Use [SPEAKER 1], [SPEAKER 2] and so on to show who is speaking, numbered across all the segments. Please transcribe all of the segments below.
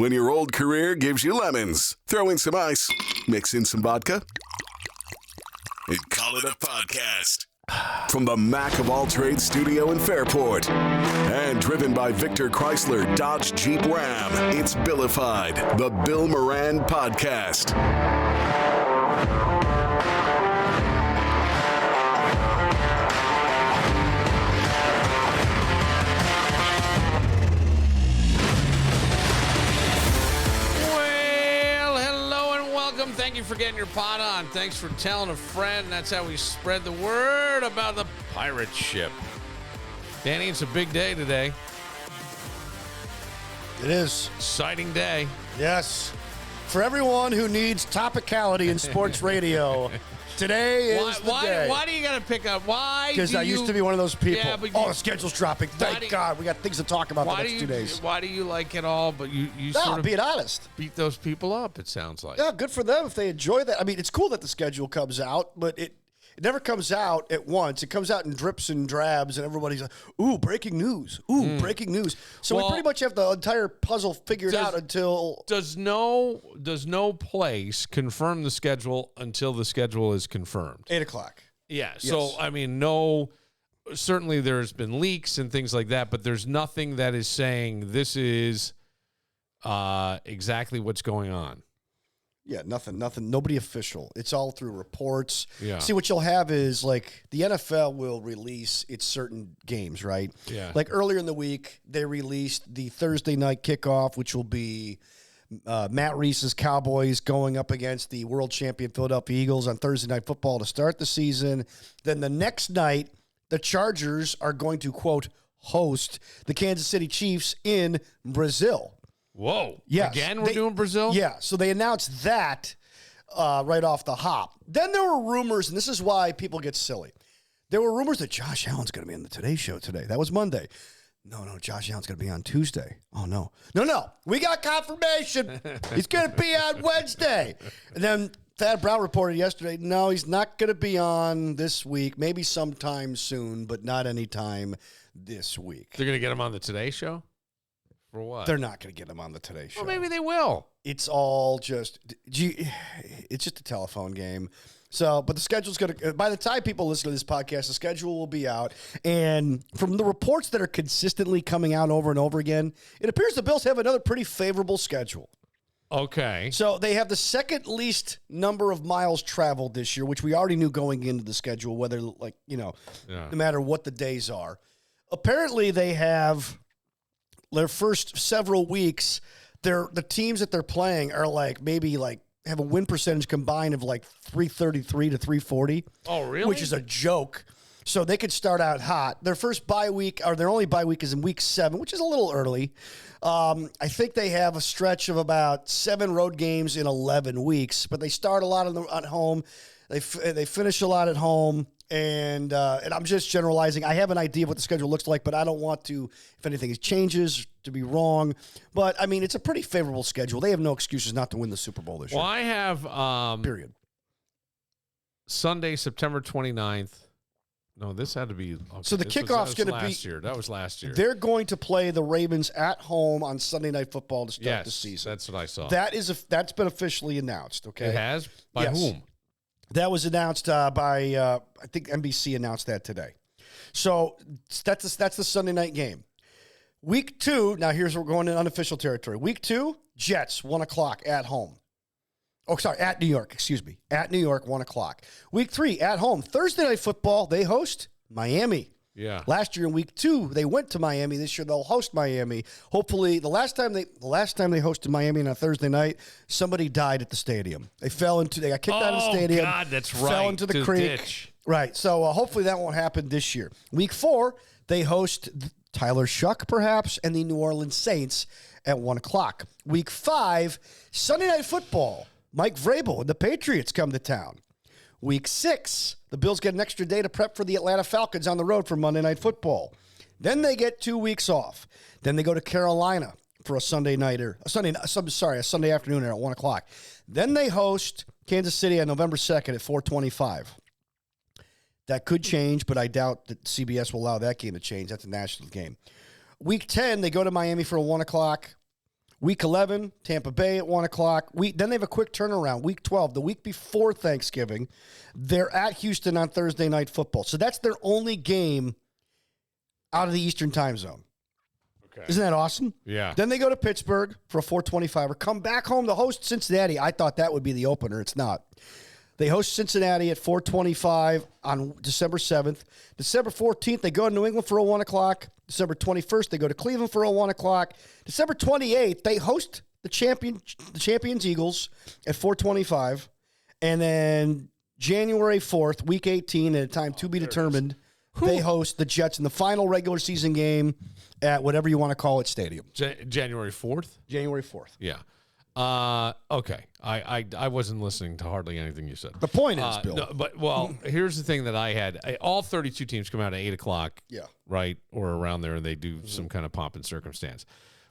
[SPEAKER 1] When your old career gives you lemons, throw in some ice, mix in some vodka, and call it a podcast. From the Mac of All Trades studio in Fairport and driven by Victor Chrysler Dodge Jeep Ram, it's Billified, the Bill Moran Podcast.
[SPEAKER 2] Thank you for getting your pot on. Thanks for telling a friend. That's how we spread the word about the pirate ship. Danny, it's a big day today.
[SPEAKER 3] It is.
[SPEAKER 2] Exciting day.
[SPEAKER 3] Yes. For everyone who needs topicality in sports radio, today is the day.
[SPEAKER 2] Why do you got to pick up? Why?
[SPEAKER 3] Because I used to be one of those people.
[SPEAKER 2] Yeah, but
[SPEAKER 3] the schedule's dropping. Thank God. We got things to talk about the next 2 days.
[SPEAKER 2] Why do you like it all, but you sort of
[SPEAKER 3] being honest.
[SPEAKER 2] beat those people up, it sounds like.
[SPEAKER 3] Yeah, good for them if they enjoy that. I mean, it's cool that the schedule comes out, but it never comes out at once. It comes out in drips and drabs, and everybody's like, ooh, breaking news. Ooh, breaking news. So we pretty much have the entire puzzle figured out until...
[SPEAKER 2] Does no place confirm the schedule until the schedule is confirmed?
[SPEAKER 3] 8 o'clock.
[SPEAKER 2] Yeah,
[SPEAKER 3] Yes.
[SPEAKER 2] so, I mean, certainly there's been leaks and things like that, but there's nothing that is saying this is exactly what's going on.
[SPEAKER 3] Yeah, nothing, nobody official. It's all through reports.
[SPEAKER 2] Yeah.
[SPEAKER 3] See, what you'll have is, like, the NFL will release its certain games, right?
[SPEAKER 2] Yeah.
[SPEAKER 3] Like, earlier in the week, they released the Thursday night kickoff, which will be Matt Reese's Cowboys going up against the world champion Philadelphia Eagles on Thursday Night Football to start the season. Then the next night, the Chargers are going to, quote, host the Kansas City Chiefs in Brazil.
[SPEAKER 2] Whoa.
[SPEAKER 3] Yes.
[SPEAKER 2] Again, we're doing Brazil?
[SPEAKER 3] Yeah, so they announced that right off the hop. Then there were rumors, and this is why people get silly. There were rumors that Josh Allen's going to be on the Today Show today. That was Monday. No, Josh Allen's going to be on Tuesday. Oh, no. No. We got confirmation. He's going to be on Wednesday. And then Thad Brown reported yesterday, no, he's not going to be on this week. Maybe sometime soon, but not anytime this week.
[SPEAKER 2] They're going to get him on the Today Show? For what?
[SPEAKER 3] They're not going to get him on the Today Show.
[SPEAKER 2] Well, maybe they will.
[SPEAKER 3] It's all just, it's just a telephone game. So, but the schedule's going to, by the time people listen to this podcast, the schedule will be out. And from the reports that are consistently coming out over and over again, it appears the Bills have another pretty favorable schedule.
[SPEAKER 2] Okay.
[SPEAKER 3] So they have the second least number of miles traveled this year, which we already knew going into the schedule, whether, like, no matter what the days are. Apparently they have their first several weeks, the teams that they're playing are maybe have a win percentage combined of 333 to 340.
[SPEAKER 2] Oh, really?
[SPEAKER 3] Which is a joke. So they could start out hot. Their first bye week, or their only bye week, is in week 7, which is a little early. I think they have a stretch of about 7 road games in 11 weeks, but they start a lot at home. They finish a lot at home. And I'm just generalizing. I have an idea of what the schedule looks like, but I don't want to, if anything changes, to be wrong. But, I mean, it's a pretty favorable schedule. They have no excuses not to win the Super Bowl this year.
[SPEAKER 2] Well, I have
[SPEAKER 3] period.
[SPEAKER 2] Sunday, September 29th. No, this had to be. Okay.
[SPEAKER 3] So the kickoff's going to be
[SPEAKER 2] last year. That was last year.
[SPEAKER 3] They're going to play the Ravens at home on Sunday Night Football to start the season.
[SPEAKER 2] That's what I saw.
[SPEAKER 3] That's been officially announced, okay?
[SPEAKER 2] It has? By whom?
[SPEAKER 3] That was announced by, I think NBC announced that today. So that's the Sunday night game. Week 2, now here's where we're going in unofficial territory. Week 2, Jets, 1 o'clock at home. Oh, sorry, at New York, excuse me. At New York, 1 o'clock. Week 3, at home. Thursday Night Football, they host Miami.
[SPEAKER 2] Yeah.
[SPEAKER 3] Last year in week 2, they went to Miami. This year they'll host Miami. Hopefully, the last time they hosted Miami on a Thursday night, somebody died at the stadium. They got kicked out of the stadium.
[SPEAKER 2] Oh God, that's right.
[SPEAKER 3] Fell into the creek.
[SPEAKER 2] Ditch.
[SPEAKER 3] Right. So hopefully that won't happen this year. Week 4, they host Tyler Shuck, perhaps, and the New Orleans Saints at 1 o'clock. Week 5, Sunday Night Football. Mike Vrabel and the Patriots come to town. Week 6, the Bills get an extra day to prep for the Atlanta Falcons on the road for Monday Night Football. Then they get 2 weeks off. Then they go to Carolina for a Sunday afternoon at 1 o'clock. Then they host Kansas City on November 2nd at 4:25. That could change, but I doubt that CBS will allow that game to change. That's a national game. Week 10, they go to Miami for a 1 o'clock. Week 11, Tampa Bay at 1 o'clock. Then they have a quick turnaround. Week 12, the week before Thanksgiving, they're at Houston on Thursday Night Football. So that's their only game out of the Eastern time zone.
[SPEAKER 2] Okay.
[SPEAKER 3] Isn't that awesome?
[SPEAKER 2] Yeah.
[SPEAKER 3] Then they go to Pittsburgh for a 425er. Come back home to host Cincinnati. I thought that would be the opener. It's not. They host Cincinnati at 425 on December 7th. December 14th, they go to New England for a 1 o'clock. December 21st, they go to Cleveland for a 1 o'clock. December 28th, they host the champions Eagles at 425. And then January 4th, week 18, at a time to be determined, they host the Jets in the final regular season game at whatever you want to call it stadium.
[SPEAKER 2] January 4th?
[SPEAKER 3] January 4th.
[SPEAKER 2] Yeah. Okay. I wasn't listening to hardly anything you said.
[SPEAKER 3] The point is, Bill.
[SPEAKER 2] No, here's the thing that I had. All 32 teams come out at 8 o'clock.
[SPEAKER 3] Yeah.
[SPEAKER 2] Right? Or around there, and they do some kind of pomp and circumstance.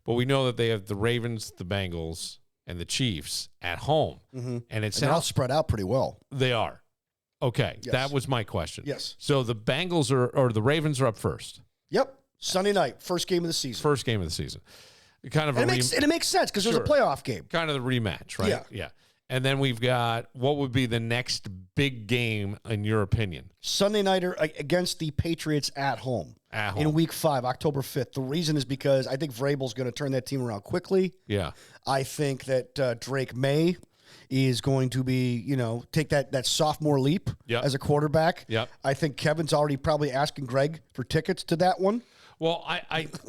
[SPEAKER 2] But we know that they have the Ravens, the Bengals, and the Chiefs at home. And
[SPEAKER 3] they're all spread out pretty well.
[SPEAKER 2] They are. Okay.
[SPEAKER 3] Yes.
[SPEAKER 2] That was my question.
[SPEAKER 3] Yes.
[SPEAKER 2] So the Bengals or the Ravens are up first.
[SPEAKER 3] Yep. Sunday night, first game of the season.
[SPEAKER 2] First game of the season. Kind of
[SPEAKER 3] and it makes sense because there's a playoff game.
[SPEAKER 2] Kind of the rematch, right?
[SPEAKER 3] Yeah.
[SPEAKER 2] And then we've got what would be the next big game in your opinion?
[SPEAKER 3] Sunday nighter against the Patriots at home. In week 5, October 5th. The reason is because I think Vrabel's going to turn that team around quickly.
[SPEAKER 2] Yeah.
[SPEAKER 3] I think that Drake May is going to be, take that sophomore leap as a quarterback.
[SPEAKER 2] Yep.
[SPEAKER 3] I think Kevin's already probably asking Greg for tickets to that one.
[SPEAKER 2] Well,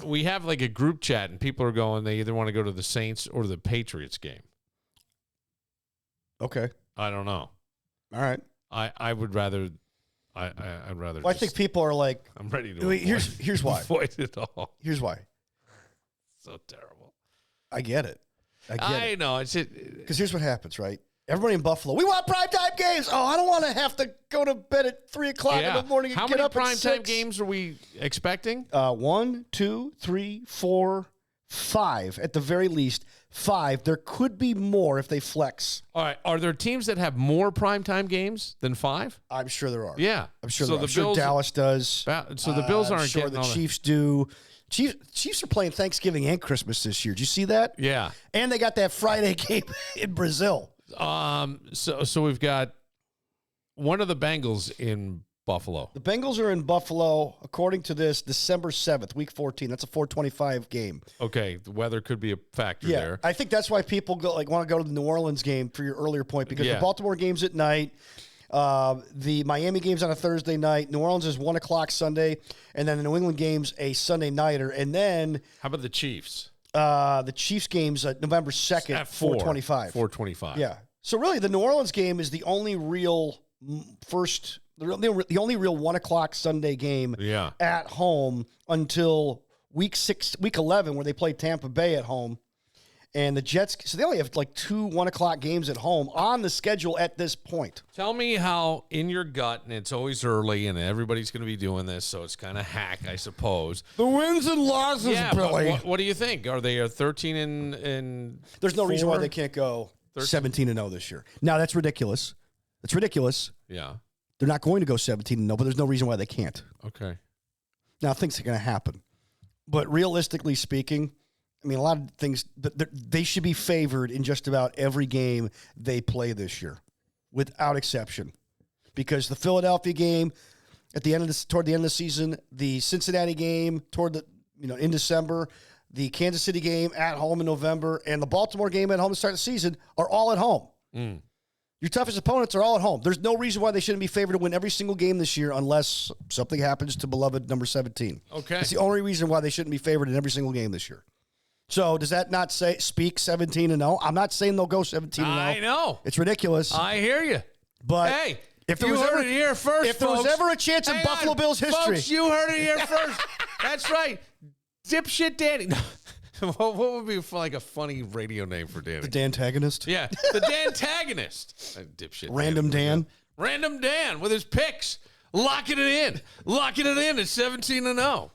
[SPEAKER 2] we have like a group chat, and people are going, they either want to go to the Saints or the Patriots game.
[SPEAKER 3] Okay.
[SPEAKER 2] I don't know.
[SPEAKER 3] All right.
[SPEAKER 2] I would rather. I'd rather.
[SPEAKER 3] Well, I think people are like,
[SPEAKER 2] I'm ready to.
[SPEAKER 3] Here's why.
[SPEAKER 2] Avoid it all.
[SPEAKER 3] Here's why.
[SPEAKER 2] So terrible.
[SPEAKER 3] I get it.
[SPEAKER 2] I know. It's
[SPEAKER 3] because here's what happens, right? Everybody in Buffalo, we want primetime games. Oh, I don't want to have to go to bed at 3 o'clock in the morning and
[SPEAKER 2] How
[SPEAKER 3] get up
[SPEAKER 2] many
[SPEAKER 3] at 6.
[SPEAKER 2] primetime games are we expecting?
[SPEAKER 3] 1, 2, 3, 4, 5 at the very least. 5. There could be more if they flex.
[SPEAKER 2] All right. Are there teams that have more primetime games than 5?
[SPEAKER 3] I'm sure there are.
[SPEAKER 2] Yeah.
[SPEAKER 3] I'm sure
[SPEAKER 2] so
[SPEAKER 3] there are. I'm sure Dallas does.
[SPEAKER 2] So the Bills aren't
[SPEAKER 3] sure
[SPEAKER 2] getting
[SPEAKER 3] the Chiefs do. Chiefs are playing Thanksgiving and Christmas this year. Did you see that?
[SPEAKER 2] Yeah.
[SPEAKER 3] And they got that Friday game in Brazil.
[SPEAKER 2] So we've got one of the Bengals in Buffalo.
[SPEAKER 3] The Bengals are in Buffalo, according to this, December 7th, week 14. That's a 425 game.
[SPEAKER 2] Okay, the weather could be a factor there.
[SPEAKER 3] I think that's why people want to go to the New Orleans game for your earlier point, because the Baltimore game's at night, the Miami game's on a Thursday night, New Orleans is 1 o'clock Sunday, and then the New England game's a Sunday nighter, and then
[SPEAKER 2] how about the Chiefs?
[SPEAKER 3] The Chiefs game's November 2nd at 425.
[SPEAKER 2] 425.
[SPEAKER 3] Yeah. So really, the New Orleans game is the only real the only real 1 o'clock Sunday game at home until week 11, where they play Tampa Bay at home. And the Jets, so they only have like 2 1 o'clock games at home on the schedule at this point.
[SPEAKER 2] Tell me how in your gut, and it's always early, and everybody's going to be doing this, so it's kind of hack, I suppose.
[SPEAKER 3] The wins and losses, Billy.
[SPEAKER 2] What do you think? Are they 13 and
[SPEAKER 3] There's no
[SPEAKER 2] 4?
[SPEAKER 3] reason why they can't go 17-0 this year. Now, that's ridiculous. It's ridiculous.
[SPEAKER 2] Yeah.
[SPEAKER 3] They're not going to go 17-0, but there's no reason why they can't.
[SPEAKER 2] Okay.
[SPEAKER 3] Now, things are going to happen. But realistically speaking, I mean, a lot of things, they should be favored in just about every game they play this year, without exception. Because the Philadelphia game toward the end of the season, the Cincinnati game in December, the Kansas City game at home in November, and the Baltimore game at home to start the season are all at home. Your toughest opponents are all at home. There's no reason why they shouldn't be favored to win every single game this year unless something happens to beloved number 17.
[SPEAKER 2] Okay.
[SPEAKER 3] That's the only reason why they shouldn't be favored in every single game this year. So does that not speak 17-0? I'm not saying they'll go 17-0.
[SPEAKER 2] I know.
[SPEAKER 3] It's ridiculous.
[SPEAKER 2] I hear you.
[SPEAKER 3] But
[SPEAKER 2] hey,
[SPEAKER 3] if there was ever,
[SPEAKER 2] it here first,
[SPEAKER 3] if there was ever a chance in Buffalo Bills history.
[SPEAKER 2] Folks, you heard it here first. That's right. Dipshit Danny. What would be like a funny radio name for Danny?
[SPEAKER 3] The Dantagonist?
[SPEAKER 2] Yeah, the Dantagonist. Dipshit
[SPEAKER 3] Random Dan.
[SPEAKER 2] Random Dan with his picks. Locking it in at 17-0.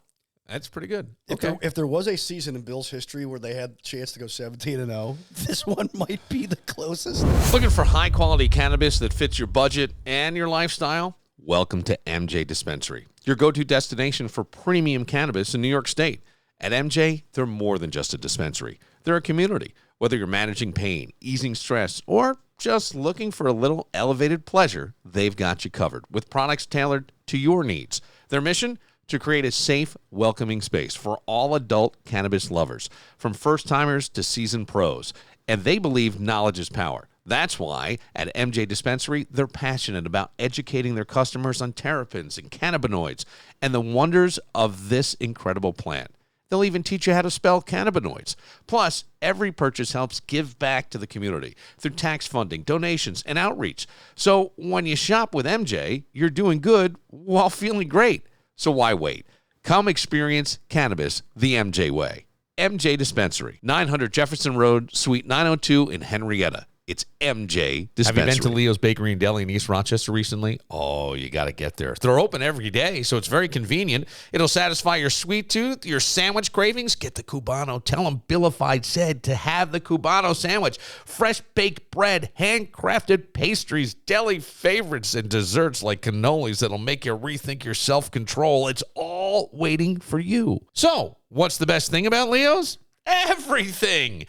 [SPEAKER 2] That's pretty good.
[SPEAKER 3] If there was a season in Bills history where they had a chance to go 17-0, this one might be the closest.
[SPEAKER 2] Looking for high-quality cannabis that fits your budget and your lifestyle? Welcome to MJ Dispensary, your go-to destination for premium cannabis in New York State. At MJ, they're more than just a dispensary. They're a community. Whether you're managing pain, easing stress, or just looking for a little elevated pleasure, they've got you covered with products tailored to your needs. Their mission? To create a safe, welcoming space for all adult cannabis lovers, from first-timers to seasoned pros. And they believe knowledge is power. That's why at MJ Dispensary, they're passionate about educating their customers on terpenes and cannabinoids and the wonders of this incredible plant. They'll even teach you how to spell cannabinoids. Plus, every purchase helps give back to the community through tax funding, donations, and outreach. So when you shop with MJ, you're doing good while feeling great. So why wait? Come experience cannabis the MJ way. MJ Dispensary, 900 Jefferson Road, Suite 902 in Henrietta. It's MJ Dispensary.
[SPEAKER 4] Have you been to Leo's Bakery and Deli in East Rochester recently? Oh, you got to get there. They're open every day, so it's very convenient. It'll satisfy your sweet tooth, your sandwich cravings. Get the Cubano. Tell them Billified said to have the Cubano sandwich. Fresh baked bread, handcrafted pastries, deli favorites, and desserts like cannolis that'll make you rethink your self-control. It's all waiting for you. So, what's the best thing about Leo's? Everything.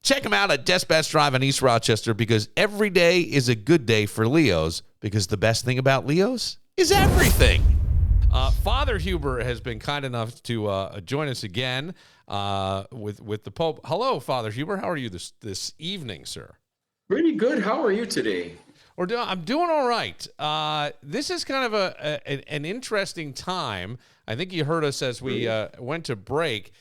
[SPEAKER 4] Check them out at Des Best Drive in East Rochester, because every day is a good day for Leo's, because the best thing about Leo's is everything. Father Huber has been kind enough to join us again with the Pope. Hello, Father Huber. How are you this evening, sir?
[SPEAKER 5] Pretty good. How are you today?
[SPEAKER 2] I'm doing all right. This is kind of an interesting time. I think you heard us as we went to break.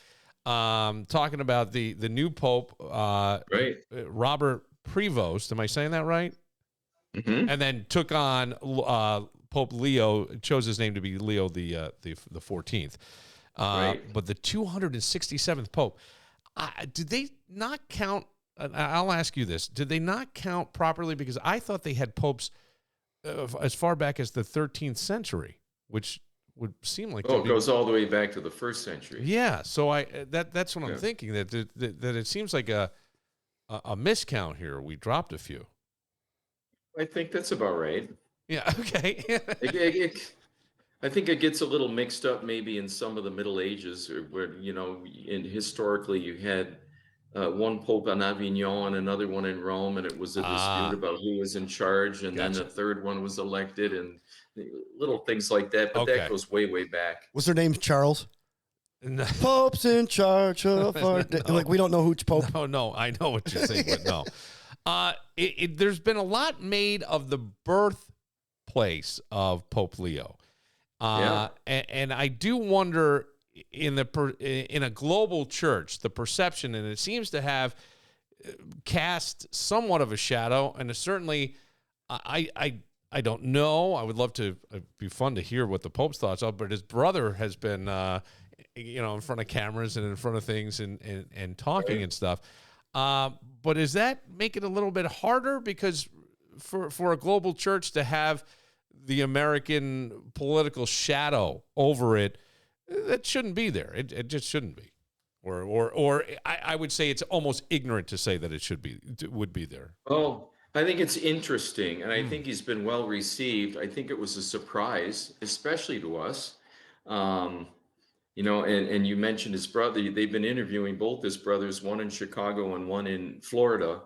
[SPEAKER 2] Talking about the new Pope, Robert Prevost. Am I saying that right?
[SPEAKER 5] Mm-hmm.
[SPEAKER 2] And then took on Pope Leo, chose his name to be Leo the 14th. But the 267th Pope, did they not count? I'll ask you this: did they not count properly? Because I thought they had popes as far back as the 13th century, which would seem like
[SPEAKER 5] it goes all the way back to the 1st century.
[SPEAKER 2] Yeah, so that's what I'm thinking, that it seems like a miscount here. We dropped a few.
[SPEAKER 5] I think that's about right.
[SPEAKER 2] Yeah. Okay.
[SPEAKER 5] I think it gets a little mixed up maybe in some of the Middle Ages, where historically you had one Pope on Avignon and another one in Rome, and it was a dispute about who was in charge, and then the third one was elected, and little things like that. But that goes way, way back.
[SPEAKER 3] What's their name? Charles?
[SPEAKER 2] No.
[SPEAKER 3] Pope's in charge of our day.
[SPEAKER 2] No.
[SPEAKER 3] Like, we don't know who's Pope.
[SPEAKER 2] No, I know what you're saying, but no. There's been a lot made of the birthplace of Pope Leo. And I do wonder, in a global church, the perception, and it seems to have cast somewhat of a shadow, and certainly I don't know. I would love to. It'd be fun to hear what the Pope's thoughts are. But his brother has been, in front of cameras and in front of things and talking and stuff. But does that make it a little bit harder, because for a global church to have the American political shadow over it, that shouldn't be there. It just shouldn't be. Or I would say it's almost ignorant to say that would be there.
[SPEAKER 5] Oh, I think it's interesting, and I think he's been well received. I think it was a surprise, especially to us. And you mentioned his brother. They've been interviewing both his brothers, one in Chicago and one in Florida.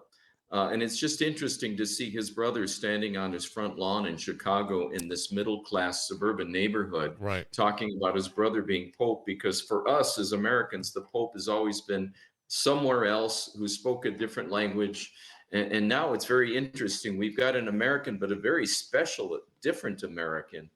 [SPEAKER 5] And it's just interesting to see his brother standing on his front lawn in Chicago in this middle-class suburban neighborhood, talking about his brother being Pope, because for us as Americans, the Pope has always been somewhere else who spoke a different language. And now it's very interesting. We've got an American, but a very special, different American.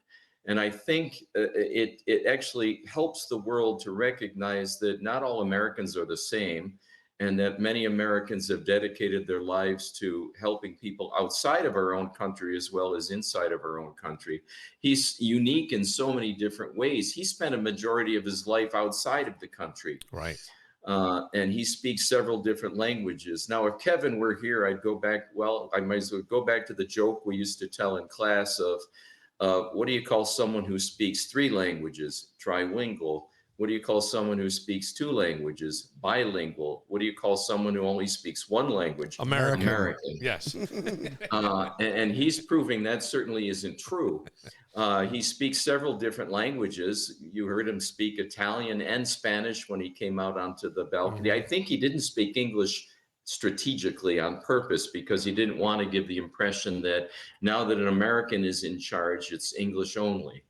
[SPEAKER 5] And I think it actually helps the world to recognize that not all Americans are the same, and that many Americans have dedicated their lives to helping people outside of our own country as well as inside of our own country. He's unique in so many different ways. He spent a majority of his life outside of the country.
[SPEAKER 2] Right.
[SPEAKER 5] And he speaks several different languages. Now, if Kevin were here, I'd go back. Well, I might as well go back to the joke we used to tell in class of what do you call someone who speaks 3 languages? Trilingual. What do you call someone who speaks 2 languages? Bilingual. What do you call someone who only speaks 1 language?
[SPEAKER 4] American. Yes.
[SPEAKER 5] And he's proving that certainly isn't true. He speaks several different languages. You heard him speak Italian and Spanish when he came out onto the balcony. I think he didn't speak English strategically on purpose because he didn't want to give the impression that now that an American is in charge, it's English only.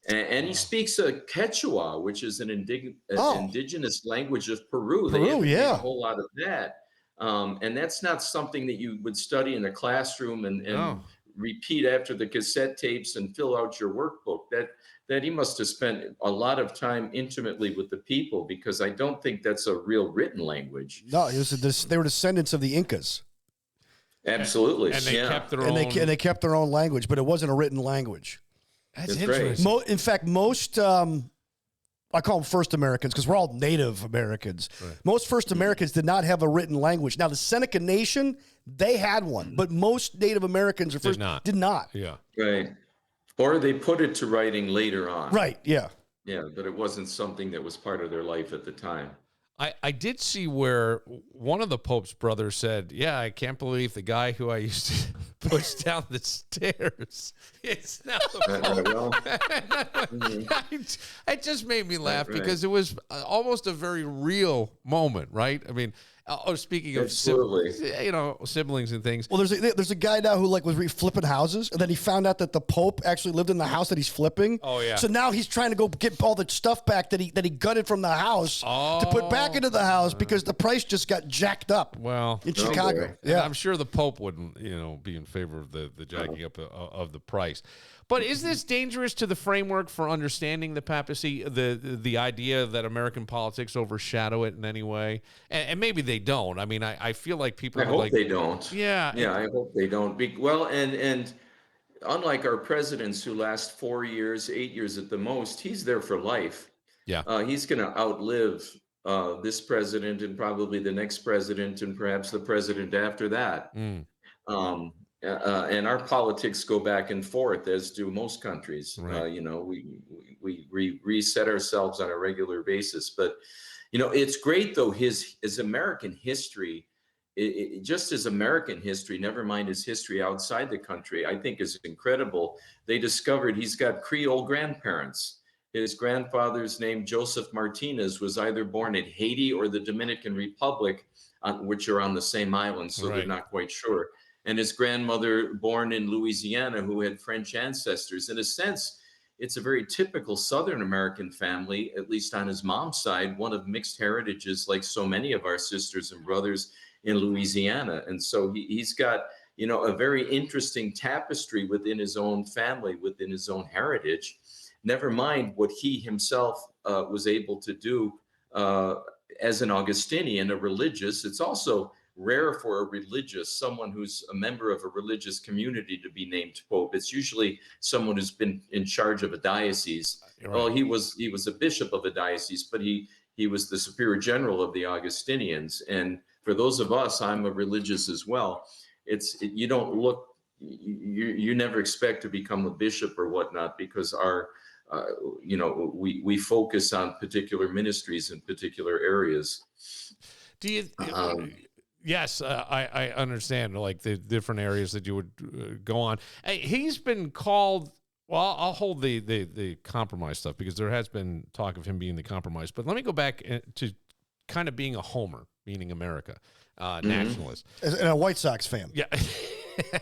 [SPEAKER 5] And he speaks a Quechua, which is an indigenous language of Peru. They haven't made a whole lot of that. And that's not something that you would study in a classroom and repeat after the cassette tapes and fill out your workbook. That he must have spent a lot of time intimately with the people, because I don't think that's a real written language.
[SPEAKER 3] No, they were descendants of the Incas.
[SPEAKER 5] Absolutely.
[SPEAKER 4] And they kept their own.
[SPEAKER 3] They kept their own language, but it wasn't a written language.
[SPEAKER 4] That's interesting.
[SPEAKER 3] Right. In fact, most, I call them First Americans because we're all Native Americans. Right. Most First Americans did not have a written language. Now, the Seneca Nation, they had one, but most Native Americans did not.
[SPEAKER 4] Yeah.
[SPEAKER 5] Right. Or they put it to writing later on.
[SPEAKER 3] Right, yeah.
[SPEAKER 5] Yeah, but it wasn't something that was part of their life at the time.
[SPEAKER 4] I did see where one of the Pope's brothers said, yeah, I can't believe the guy who I used to push down the stairs is now the Pope. It just made me laugh because it was almost a very real moment, right? I mean, speaking of siblings and things.
[SPEAKER 3] Well, there's a guy now who was flipping houses, and then he found out that the Pope actually lived in the house that he's flipping.
[SPEAKER 4] Oh yeah.
[SPEAKER 3] So now he's trying to go get all the stuff back that he gutted from the house to put back into the house because the price just got jacked up.
[SPEAKER 4] Well,
[SPEAKER 3] in Chicago.
[SPEAKER 4] Yeah, I'm sure the Pope wouldn't, be in favor of the jacking up of the price. But is this dangerous to the framework for understanding the papacy, the idea that American politics overshadow it in any way? And maybe they don't. I mean, I feel like people
[SPEAKER 5] I hope they don't.
[SPEAKER 4] Yeah.
[SPEAKER 5] Yeah, I hope they don't. Well, and unlike our presidents who last 4 years, 8 years at the most, he's there for life.
[SPEAKER 4] Yeah.
[SPEAKER 5] He's going to outlive this president and probably the next president and perhaps the president after that. And our politics go back and forth, as do most countries.
[SPEAKER 4] Right.
[SPEAKER 5] We reset ourselves on a regular basis. But it's great though. His American history, just as American history, never mind his history outside the country, I think is incredible. They discovered he's got Creole grandparents. His grandfather's name, Joseph Martinez, was either born in Haiti or the Dominican Republic, which are on the same island, so they're not quite sure. And his grandmother, born in Louisiana, who had French ancestors. In a sense, it's a very typical Southern American family, at least on his mom's side, one of mixed heritages, like so many of our sisters and brothers in Louisiana. And so he's got, a very interesting tapestry within his own family, within his own heritage. Never mind what he himself was able to do as an Augustinian, a religious. It's also rare for a religious, someone who's a member of a religious community, to be named Pope. It's usually someone who's been in charge of a diocese. Right. Well, he was a bishop of a diocese, but he was the superior general of the Augustinians. And for those of us, I'm a religious as well. You don't look, you never expect to become a bishop or whatnot, because our we focus on particular ministries in particular areas.
[SPEAKER 4] Do you? Yes, I understand, like the different areas that you would go on. He's been called. Well, I'll hold the compromise stuff because there has been talk of him being the compromise. But let me go back to kind of being a homer, meaning America, nationalist,
[SPEAKER 3] and a White Sox fan.
[SPEAKER 4] Yeah.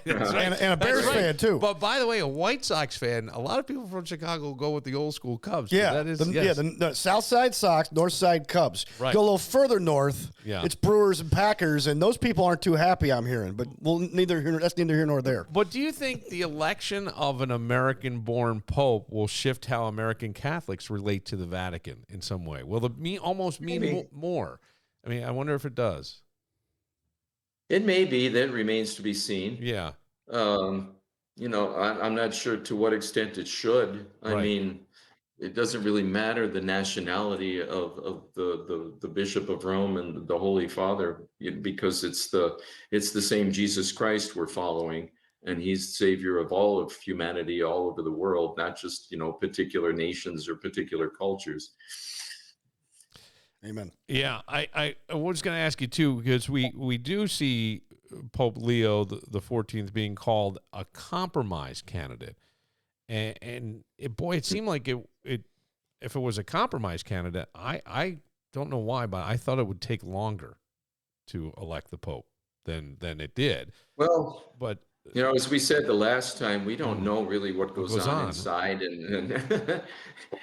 [SPEAKER 3] And a Bears fan too.
[SPEAKER 4] But by the way, a White Sox fan, a lot of people from Chicago go with the old school Cubs.
[SPEAKER 3] Yeah,
[SPEAKER 4] that is,
[SPEAKER 3] the South Side Sox, North Side Cubs.
[SPEAKER 4] Right.
[SPEAKER 3] Go a little further north.
[SPEAKER 4] Yeah.
[SPEAKER 3] It's Brewers and Packers, and those people aren't too happy, I'm hearing. But that's neither here nor there.
[SPEAKER 4] But do you think the election of an American-born Pope will shift how American Catholics relate to the Vatican in some way? Will it almost mean more? I mean, I wonder if it does.
[SPEAKER 5] It may be. That remains to be seen.
[SPEAKER 4] Yeah.
[SPEAKER 5] I'm not sure to what extent it should. I mean, it doesn't really matter the nationality of the Bishop of Rome and the Holy Father, because it's the same Jesus Christ we're following. and he's savior of all of humanity all over the world, not just, particular nations or particular cultures.
[SPEAKER 3] Amen.
[SPEAKER 4] Yeah, I was going to ask you too, because we do see Pope Leo the 14th being called a compromise candidate, and it seemed like it if it was a compromise candidate, I don't know why, but I thought it would take longer to elect the Pope than it did.
[SPEAKER 5] Well,
[SPEAKER 4] but
[SPEAKER 5] as we said the last time, we don't know really what goes on inside, and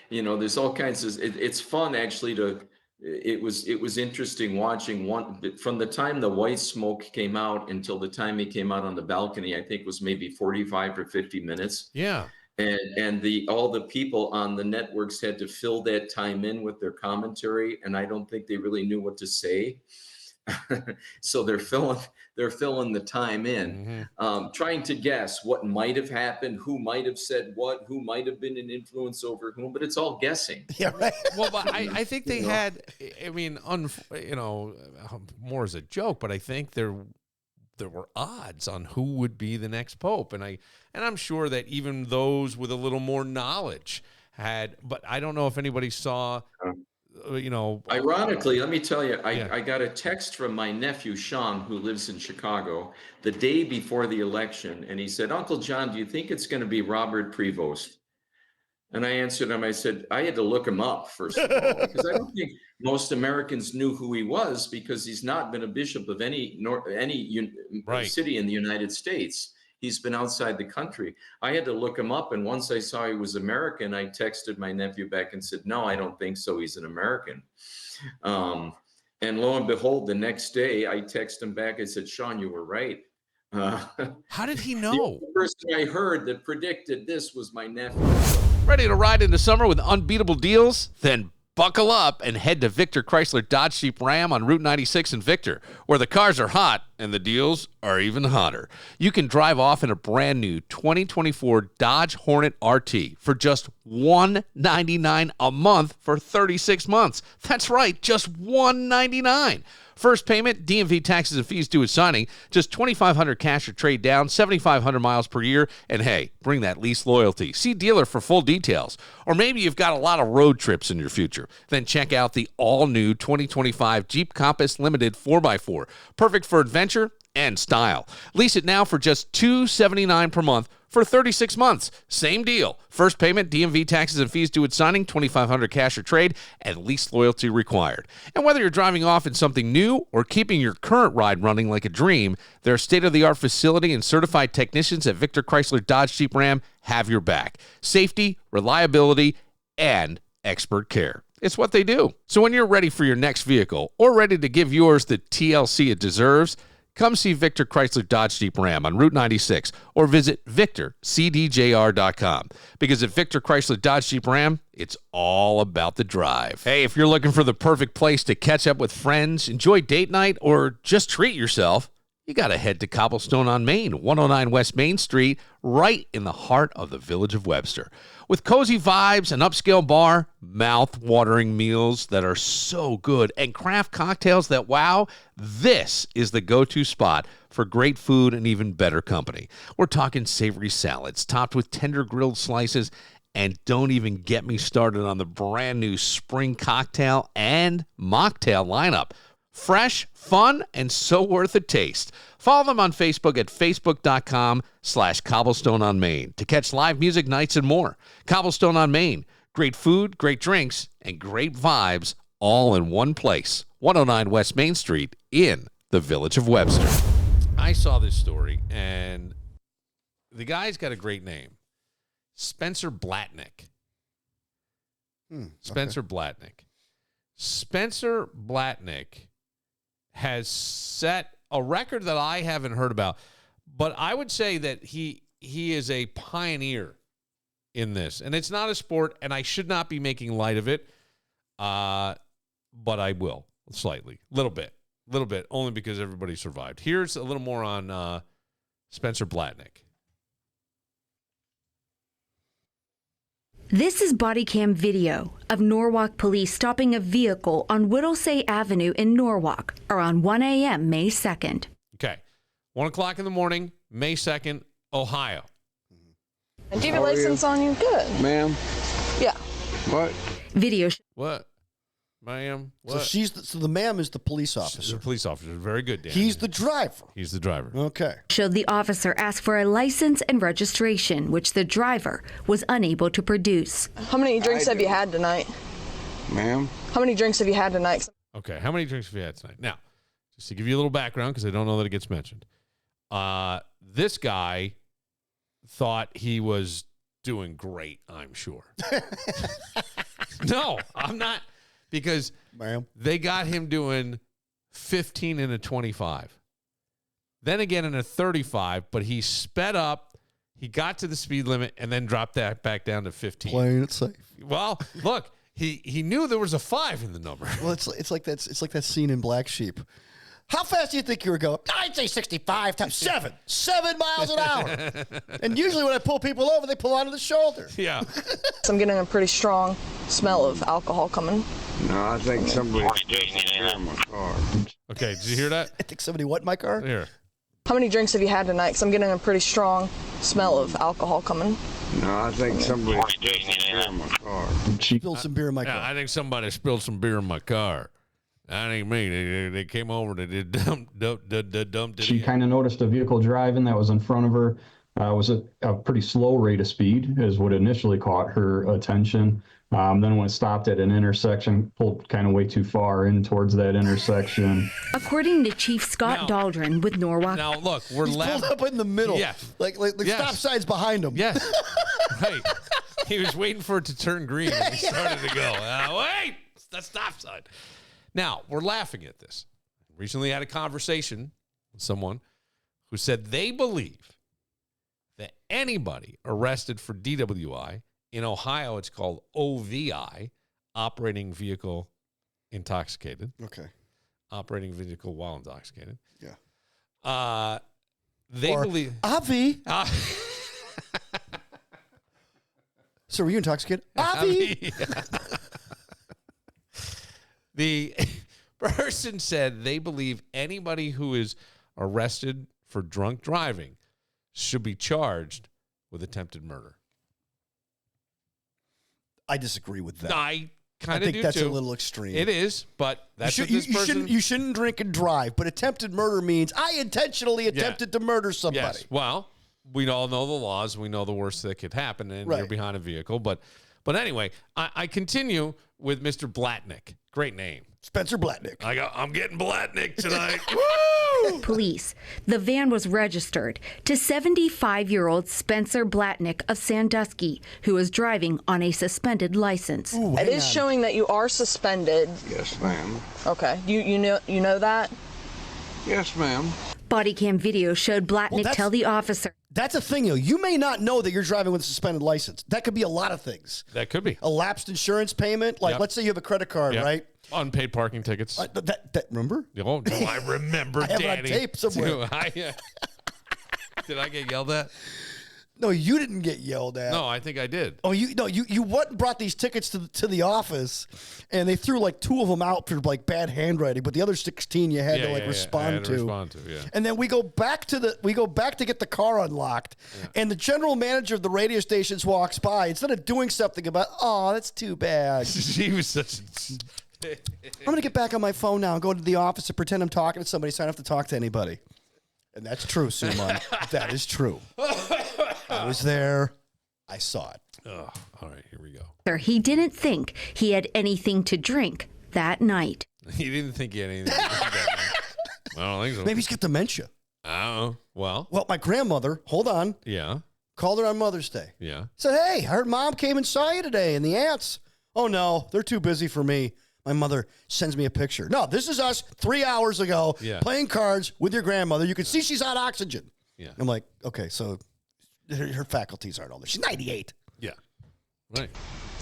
[SPEAKER 5] there's all kinds of. It's fun actually It was interesting watching from the time the white smoke came out until the time he came out on the balcony. I think was maybe 45 or 50 minutes.
[SPEAKER 4] Yeah.
[SPEAKER 5] And all the people on the networks had to fill that time in with their commentary, and I don't think they really knew what to say. So they're filling the time in, trying to guess what might have happened, who might have said what, who might have been an influence over whom, but it's all guessing.
[SPEAKER 3] Yeah, right.
[SPEAKER 4] Well, but I think they had, more as a joke, but I think there were odds on who would be the next pope, and I'm sure that even those with a little more knowledge had, but I don't know if anybody saw.
[SPEAKER 5] Ironically, let me tell you, I got a text from my nephew, Sean, who lives in Chicago, the day before the election. And he said, "Uncle John, do you think it's going to be Robert Prevost?" And I answered him, I said, I had to look him up, first of all, because I don't think most Americans knew who he was, because he's not been a bishop of any city in the United States. He's been outside the country. I had to look him up, and once I saw he was American, I texted my nephew back and said, "No, I don't think so. He's an American." And lo and behold, the next day, I texted him back. I said, "Sean, you were right."
[SPEAKER 4] How did he know?
[SPEAKER 5] The only person I heard that predicted this was my nephew.
[SPEAKER 2] Ready to ride into summer with unbeatable deals? Then buckle up and head to Victor Chrysler Dodge Jeep Ram on Route 96 in Victor, where the cars are hot and the deals are even hotter. You can drive off in a brand new 2024 Dodge Hornet RT for just $199 a month for 36 months. That's right, just $199. First payment, DMV taxes and fees due at signing, just $2,500 cash or trade down, 7,500 miles per year, and hey, bring that lease loyalty. See dealer for full details. Or maybe you've got a lot of road trips in your future. Then check out the all-new 2025 Jeep Compass Limited 4x4. Perfect for adventure and style. Lease it now for just $279 per month for 36 months. Same deal. First payment, DMV taxes and fees due at signing, $2,500 cash or trade, and lease loyalty required. And whether you're driving off in something new or keeping your current ride running like a dream, their state-of-the-art facility and certified technicians at Victor Chrysler Dodge Jeep Ram have your back. Safety, reliability, and expert care. It's what they do. So when you're ready for your next vehicle or ready to give yours the TLC it deserves, come see Victor Chrysler Dodge Jeep Ram on Route 96 or visit VictorCDJR.com. Because at Victor Chrysler Dodge Jeep Ram, it's all about the drive. Hey, if you're looking for the perfect place to catch up with friends, enjoy date night, or just treat yourself, you got to head to Cobblestone on Main, 109 West Main Street, right in the heart of the Village of Webster. With cozy vibes, an upscale bar, mouth-watering meals that are so good, and craft cocktails that wow, this is the go-to spot for great food and even better company. We're talking savory salads topped with tender grilled slices, and don't even get me started on the brand new spring cocktail and mocktail lineup. Fresh, fun, and so worth a taste. Follow them on Facebook at facebook.com/Cobblestone on Main to catch live music nights and more. Cobblestone on Main. Great food, great drinks, and great vibes all in one place. 109 West Main Street in the Village of Webster.
[SPEAKER 4] I saw this story, and the guy's got a great name. Spencer Blatnick. Spencer Blatnick. Spencer Blatnick has set a record that I haven't heard about, but I would say that he is a pioneer in this. And it's not a sport, and I should not be making light of it, but I will, slightly, little bit, only because everybody survived. Here's a little more on Spencer Blatnick.
[SPEAKER 6] This is body cam video of Norwalk police stopping a vehicle on Whittlesey Avenue in Norwalk around 1 a.m. May 2nd.
[SPEAKER 4] Okay. 1 o'clock in the morning, May 2nd, Ohio.
[SPEAKER 7] And do you have your license on you? Good.
[SPEAKER 8] Ma'am?
[SPEAKER 7] Yeah.
[SPEAKER 8] What?
[SPEAKER 6] Video
[SPEAKER 4] What? Ma'am? What?
[SPEAKER 3] So the ma'am is the police
[SPEAKER 4] She's
[SPEAKER 3] officer.
[SPEAKER 4] a police officer. Very good, Dan.
[SPEAKER 3] He's the driver.
[SPEAKER 4] He's the driver.
[SPEAKER 3] Okay.
[SPEAKER 6] showed the officer ask for a license and registration, which the driver was unable to produce.
[SPEAKER 7] How many drinks have you had tonight?
[SPEAKER 8] Ma'am?
[SPEAKER 7] How many drinks have you had tonight?
[SPEAKER 4] Okay, how many drinks have you had tonight? Now, just to give you a little background, because I don't know that it gets mentioned. This guy thought he was doing great, I'm sure. No, I'm not, because
[SPEAKER 3] Ma'am.
[SPEAKER 4] they got him doing 15 in a 25. Then again in a 35, but he sped up, he got to the speed limit, and then dropped that back down to 15.
[SPEAKER 3] Playing it safe.
[SPEAKER 4] Well, look, he knew there was a 5 in the number.
[SPEAKER 3] Well, it's like that scene in Black Sheep. How fast do you think you were going? I'd say 65 times 7 miles an hour. And usually when I pull people over, they pull onto the shoulder.
[SPEAKER 4] Yeah.
[SPEAKER 7] I'm getting a pretty strong smell of alcohol coming.
[SPEAKER 8] No, I think somebody's spilled some beer in my car.
[SPEAKER 4] Okay, did you hear that?
[SPEAKER 3] I think somebody what in my car?
[SPEAKER 4] Here.
[SPEAKER 7] How many drinks have you had tonight? Because I'm getting a pretty strong smell of alcohol coming.
[SPEAKER 8] No, I think somebody's spilled some beer in my car.
[SPEAKER 3] Spilled some beer in my car.
[SPEAKER 4] Yeah, I think somebody spilled some beer in my car. That ain't me. They came over. They did dumped it.
[SPEAKER 9] She
[SPEAKER 4] in.
[SPEAKER 9] kind of noticed a vehicle driving that was in front of her. Was a pretty slow rate of speed is what initially caught her attention. Then when it stopped at an intersection, pulled kind of way too far in towards that intersection.
[SPEAKER 6] According to Chief Scott Dahlgren with Norwalk.
[SPEAKER 4] Now look, we're
[SPEAKER 3] He's
[SPEAKER 4] left.
[SPEAKER 3] pulled up in the middle.
[SPEAKER 4] Yes.
[SPEAKER 3] Like the
[SPEAKER 4] Yes.
[SPEAKER 3] stop sign's behind him.
[SPEAKER 4] Yes. Right. He was waiting for it to turn green and he started to go. Wait, it's the stop sign. Now, we're laughing at this. Recently had a conversation with someone who said they believe that anybody arrested for DWI, in Ohio it's called OVI, operating vehicle intoxicated.
[SPEAKER 3] Okay.
[SPEAKER 4] Operating vehicle while intoxicated.
[SPEAKER 3] Yeah.
[SPEAKER 4] They
[SPEAKER 3] Or
[SPEAKER 4] believe...
[SPEAKER 3] Avi. So were you intoxicated? Avi.
[SPEAKER 4] The person said they believe anybody who is arrested for drunk driving should be charged with attempted murder.
[SPEAKER 3] I disagree with that.
[SPEAKER 4] I kind of
[SPEAKER 3] think
[SPEAKER 4] do
[SPEAKER 3] that's
[SPEAKER 4] too.
[SPEAKER 3] a little extreme.
[SPEAKER 4] It is, but that's what this person...
[SPEAKER 3] you shouldn't drink and drive, but attempted murder means I intentionally attempted to murder somebody.
[SPEAKER 4] Yes. Well, we all know the laws. We know the worst that could happen, and you're
[SPEAKER 3] Right.
[SPEAKER 4] behind a vehicle. But anyway, I continue with Mr. Blatnick. Great name.
[SPEAKER 3] Spencer Blatnick.
[SPEAKER 4] I'm getting Blatnick tonight.
[SPEAKER 6] Police. The van was registered to 75-year-old Spencer Blatnick of Sandusky, who was driving on a suspended license.
[SPEAKER 3] Ooh,
[SPEAKER 7] It
[SPEAKER 3] hang
[SPEAKER 7] is
[SPEAKER 3] on.
[SPEAKER 7] showing that you are suspended.
[SPEAKER 8] Yes, ma'am.
[SPEAKER 7] Okay. You know that?
[SPEAKER 8] Yes, ma'am.
[SPEAKER 6] Body cam video showed Blatnick
[SPEAKER 3] that's-
[SPEAKER 6] tell the officer.
[SPEAKER 3] That's a thing, though. You may not know that you're driving with a suspended license. That could be a lot of things.
[SPEAKER 4] That could be.
[SPEAKER 3] A lapsed insurance payment. Like,
[SPEAKER 4] Yep.
[SPEAKER 3] let's say you have a credit card,
[SPEAKER 4] Yep.
[SPEAKER 3] right?
[SPEAKER 4] Unpaid parking tickets.
[SPEAKER 3] That remember?
[SPEAKER 4] Oh, no, I remember,
[SPEAKER 3] I have it on
[SPEAKER 4] Danny.
[SPEAKER 3] tape somewhere.
[SPEAKER 4] Did I get yelled at?
[SPEAKER 3] No, you didn't get yelled at.
[SPEAKER 4] No, I think I did.
[SPEAKER 3] Oh, you went and brought these tickets to the office, and they threw like 2 of them out for like bad handwriting, but the other 16 you had to respond
[SPEAKER 4] I had
[SPEAKER 3] to.
[SPEAKER 4] respond to, yeah.
[SPEAKER 3] And then we go back to get the car unlocked, and the general manager of the radio stations walks by. Instead of doing something about, oh, that's too bad.
[SPEAKER 4] She was such
[SPEAKER 3] I'm gonna get back on my phone now and go to the office and pretend I'm talking to somebody, so I don't have to talk to anybody. And that's true, Suman. That is true. I was there. I saw it.
[SPEAKER 4] Oh, all right, here we go.
[SPEAKER 6] He didn't think he had anything to drink that night.
[SPEAKER 4] He didn't think he had anything to do with that. I don't think so.
[SPEAKER 3] Maybe he's got dementia.
[SPEAKER 4] I don't know. Well,
[SPEAKER 3] My grandmother, hold on,
[SPEAKER 4] yeah,
[SPEAKER 3] called her on Mother's Day.
[SPEAKER 4] yeah.
[SPEAKER 3] Said, hey, I heard Mom came and saw you today, and the aunts. Oh, no, they're too busy for me. My mother sends me a picture. No, this is us 3 hours ago playing cards with your grandmother. You can see she's on oxygen.
[SPEAKER 4] Yeah.
[SPEAKER 3] I'm like, okay, so her faculties aren't all there. She's 98.
[SPEAKER 4] Yeah. Right.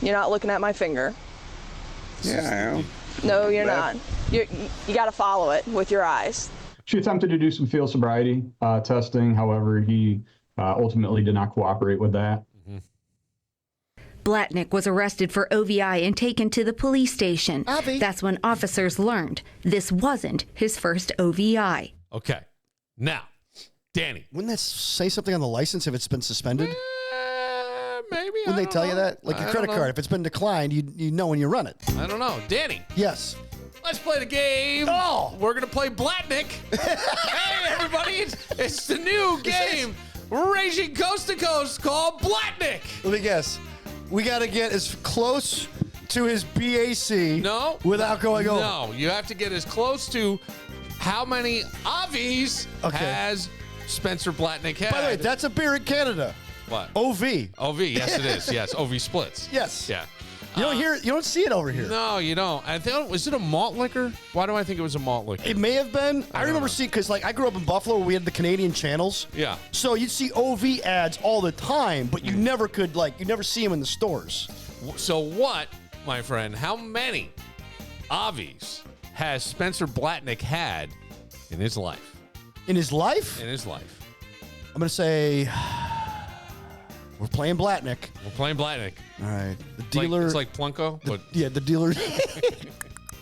[SPEAKER 7] You're not looking at my finger.
[SPEAKER 8] Yeah, I am.
[SPEAKER 7] No, you're not. You got to follow it with your eyes.
[SPEAKER 9] She attempted to do some field sobriety testing. However, he ultimately did not cooperate with that.
[SPEAKER 6] Blatnick was arrested for OVI and taken to the police station.
[SPEAKER 3] Abby.
[SPEAKER 6] That's when officers learned this wasn't his first OVI.
[SPEAKER 4] Okay. Now, Danny.
[SPEAKER 3] Wouldn't that say something on the license if it's been suspended?
[SPEAKER 4] Maybe.
[SPEAKER 3] Wouldn't they tell you that? Like your credit card, if it's been declined, you know when you run it.
[SPEAKER 4] I don't know. Danny.
[SPEAKER 3] Yes.
[SPEAKER 4] Let's play the game.
[SPEAKER 3] Oh.
[SPEAKER 4] We're going to play Blatnick. Hey, everybody. It's the new game. Raging coast to coast called Blatnick.
[SPEAKER 3] Let me guess. We got to get as close to his BAC.
[SPEAKER 4] No.
[SPEAKER 3] Without going over.
[SPEAKER 4] No. You have to get as close to how many Avies has Spencer Blatnick had.
[SPEAKER 3] By the way, that's a beer in Canada.
[SPEAKER 4] What?
[SPEAKER 3] OV.
[SPEAKER 4] OV, yes it is. Yes, OV splits.
[SPEAKER 3] Yes.
[SPEAKER 4] Yeah.
[SPEAKER 3] You don't hear. You don't see it over here.
[SPEAKER 4] No, you don't. I think, was it a malt liquor? Why do I think it was a malt liquor?
[SPEAKER 3] It may have been. I remember seeing, because like I grew up in Buffalo where we had the Canadian channels.
[SPEAKER 4] Yeah.
[SPEAKER 3] So you'd see OV ads all the time, but you never could you never see them in the stores.
[SPEAKER 4] So what, my friend, how many Avies has Spencer Blatnick had in his life?
[SPEAKER 3] In his life?
[SPEAKER 4] In his life.
[SPEAKER 3] I'm gonna say we're playing Blatnick.
[SPEAKER 4] We're playing Blatnick.
[SPEAKER 3] All right. The dealer.
[SPEAKER 4] It's like Plunko, but
[SPEAKER 3] yeah, the dealer.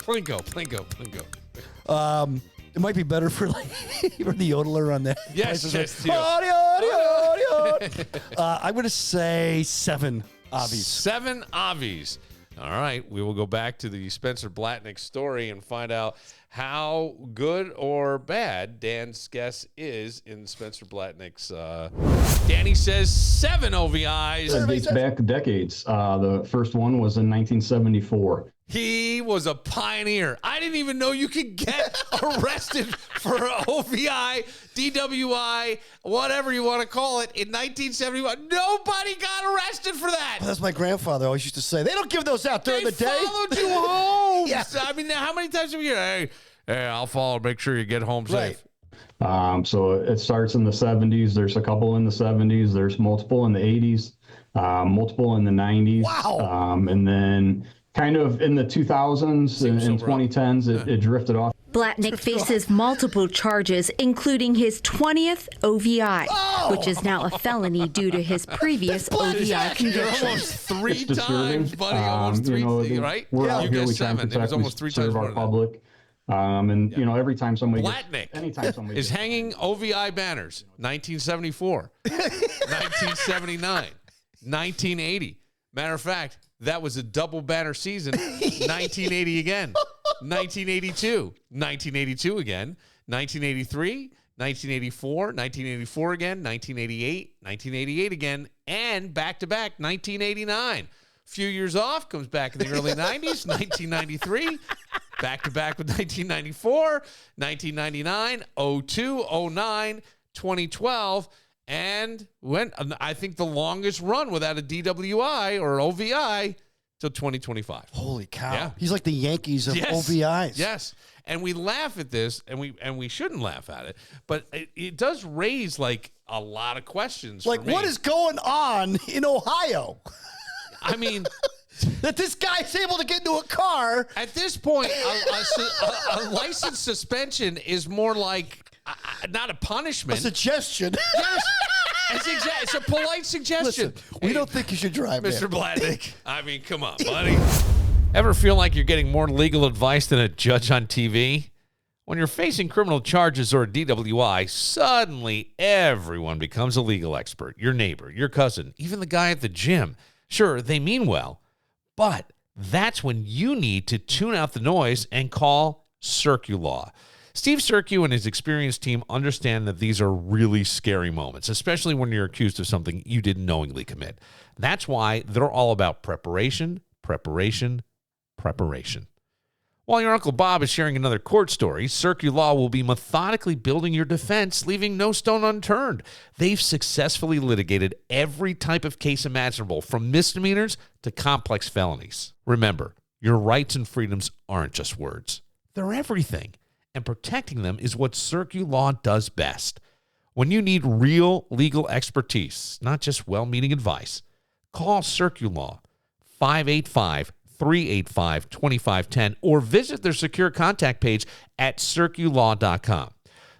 [SPEAKER 4] Plinko.
[SPEAKER 3] It might be better for for the yodeler on that.
[SPEAKER 4] Yes.
[SPEAKER 3] I'm gonna say 7 Avies.
[SPEAKER 4] 7 Avies. All right, we will go back to the Spencer Blatnick story and find out how good or bad Dan's guess is in Spencer Blatnick's. Danny says 7 OVIs.
[SPEAKER 9] It dates back decades. The first one was in 1974.
[SPEAKER 4] He was a pioneer. I didn't even know you could get arrested for OVI, DWI, whatever you want to call it, in 1971. Nobody got arrested for that.
[SPEAKER 3] That's my grandfather always used to say. They don't give those out during the day.
[SPEAKER 4] They followed you home.
[SPEAKER 3] Yeah.
[SPEAKER 4] I mean, how many times have you heard, hey, I'll follow, make sure you get home safe.
[SPEAKER 9] So it starts in the 70s. There's a couple in the 70s. There's multiple in the 80s, multiple in the 90s.
[SPEAKER 3] Wow.
[SPEAKER 9] And then kind of in the 2000s and 2010s, it drifted off.
[SPEAKER 6] Blatnick faces multiple charges, including his 20th OVI, which is now a felony due to his previous OVI conviction.
[SPEAKER 4] Almost 3
[SPEAKER 9] It's disturbing.
[SPEAKER 4] times, buddy. Almost 3, right?
[SPEAKER 9] We're out
[SPEAKER 4] You
[SPEAKER 9] here,
[SPEAKER 4] guessed
[SPEAKER 9] we try and
[SPEAKER 4] 7. It
[SPEAKER 9] protect,
[SPEAKER 4] was
[SPEAKER 9] we
[SPEAKER 4] almost 3 times
[SPEAKER 9] serve
[SPEAKER 4] more
[SPEAKER 9] our
[SPEAKER 4] than that.
[SPEAKER 9] public. And, every time somebody
[SPEAKER 4] Blatnick
[SPEAKER 9] anytime somebody
[SPEAKER 4] is hanging OVI banners, 1974, 1979, 1980. Matter of fact, that was a double banner season, 1980 again, 1982, 1982 again, 1983, 1984, 1984 again, 1988, 1988 again, and back-to-back 1989. Few years off, comes back in the early 90s, 1993, back-to-back with 1994, 1999, 02, 09, 2012, and went, I think, the longest run without a DWI or OVI till 2025.
[SPEAKER 3] Holy cow.
[SPEAKER 4] Yeah.
[SPEAKER 3] He's like the Yankees of
[SPEAKER 4] Yes.
[SPEAKER 3] OVIs.
[SPEAKER 4] Yes. And we laugh at this, and we shouldn't laugh at it, but it does raise like a lot of questions.
[SPEAKER 3] Like,
[SPEAKER 4] for me.
[SPEAKER 3] what is going on in Ohio?
[SPEAKER 4] I mean,
[SPEAKER 3] that this guy's able to get into a car.
[SPEAKER 4] at this point, a license suspension is more like not a punishment.
[SPEAKER 3] A suggestion.
[SPEAKER 4] Yes. It's a polite suggestion.
[SPEAKER 3] Listen, we don't think you should drive,
[SPEAKER 4] Mr.
[SPEAKER 3] man.
[SPEAKER 4] Blatnick. I mean, come on, buddy. Ever feel like you're getting more legal advice than a judge on TV? When you're facing criminal charges or a DWI, suddenly everyone becomes a legal expert. Your neighbor, your cousin, even the guy at the gym. Sure, they mean well, but that's when you need to tune out the noise and call CircuLaw. Steve Circu and his experienced team understand that these are really scary moments, especially when you're accused of something you didn't knowingly commit. That's why they're all about preparation, preparation, preparation. While your Uncle Bob is sharing another court story, CircuLaw will be methodically building your defense, leaving no stone unturned. They've successfully litigated every type of case imaginable, from misdemeanors to complex felonies. Remember, your rights and freedoms aren't just words. They're everything. And protecting them is what CircuLaw does best. When you need real legal expertise, not just well-meaning advice, call CircuLaw 585-385-2510 or visit their secure contact page at circulaw.com.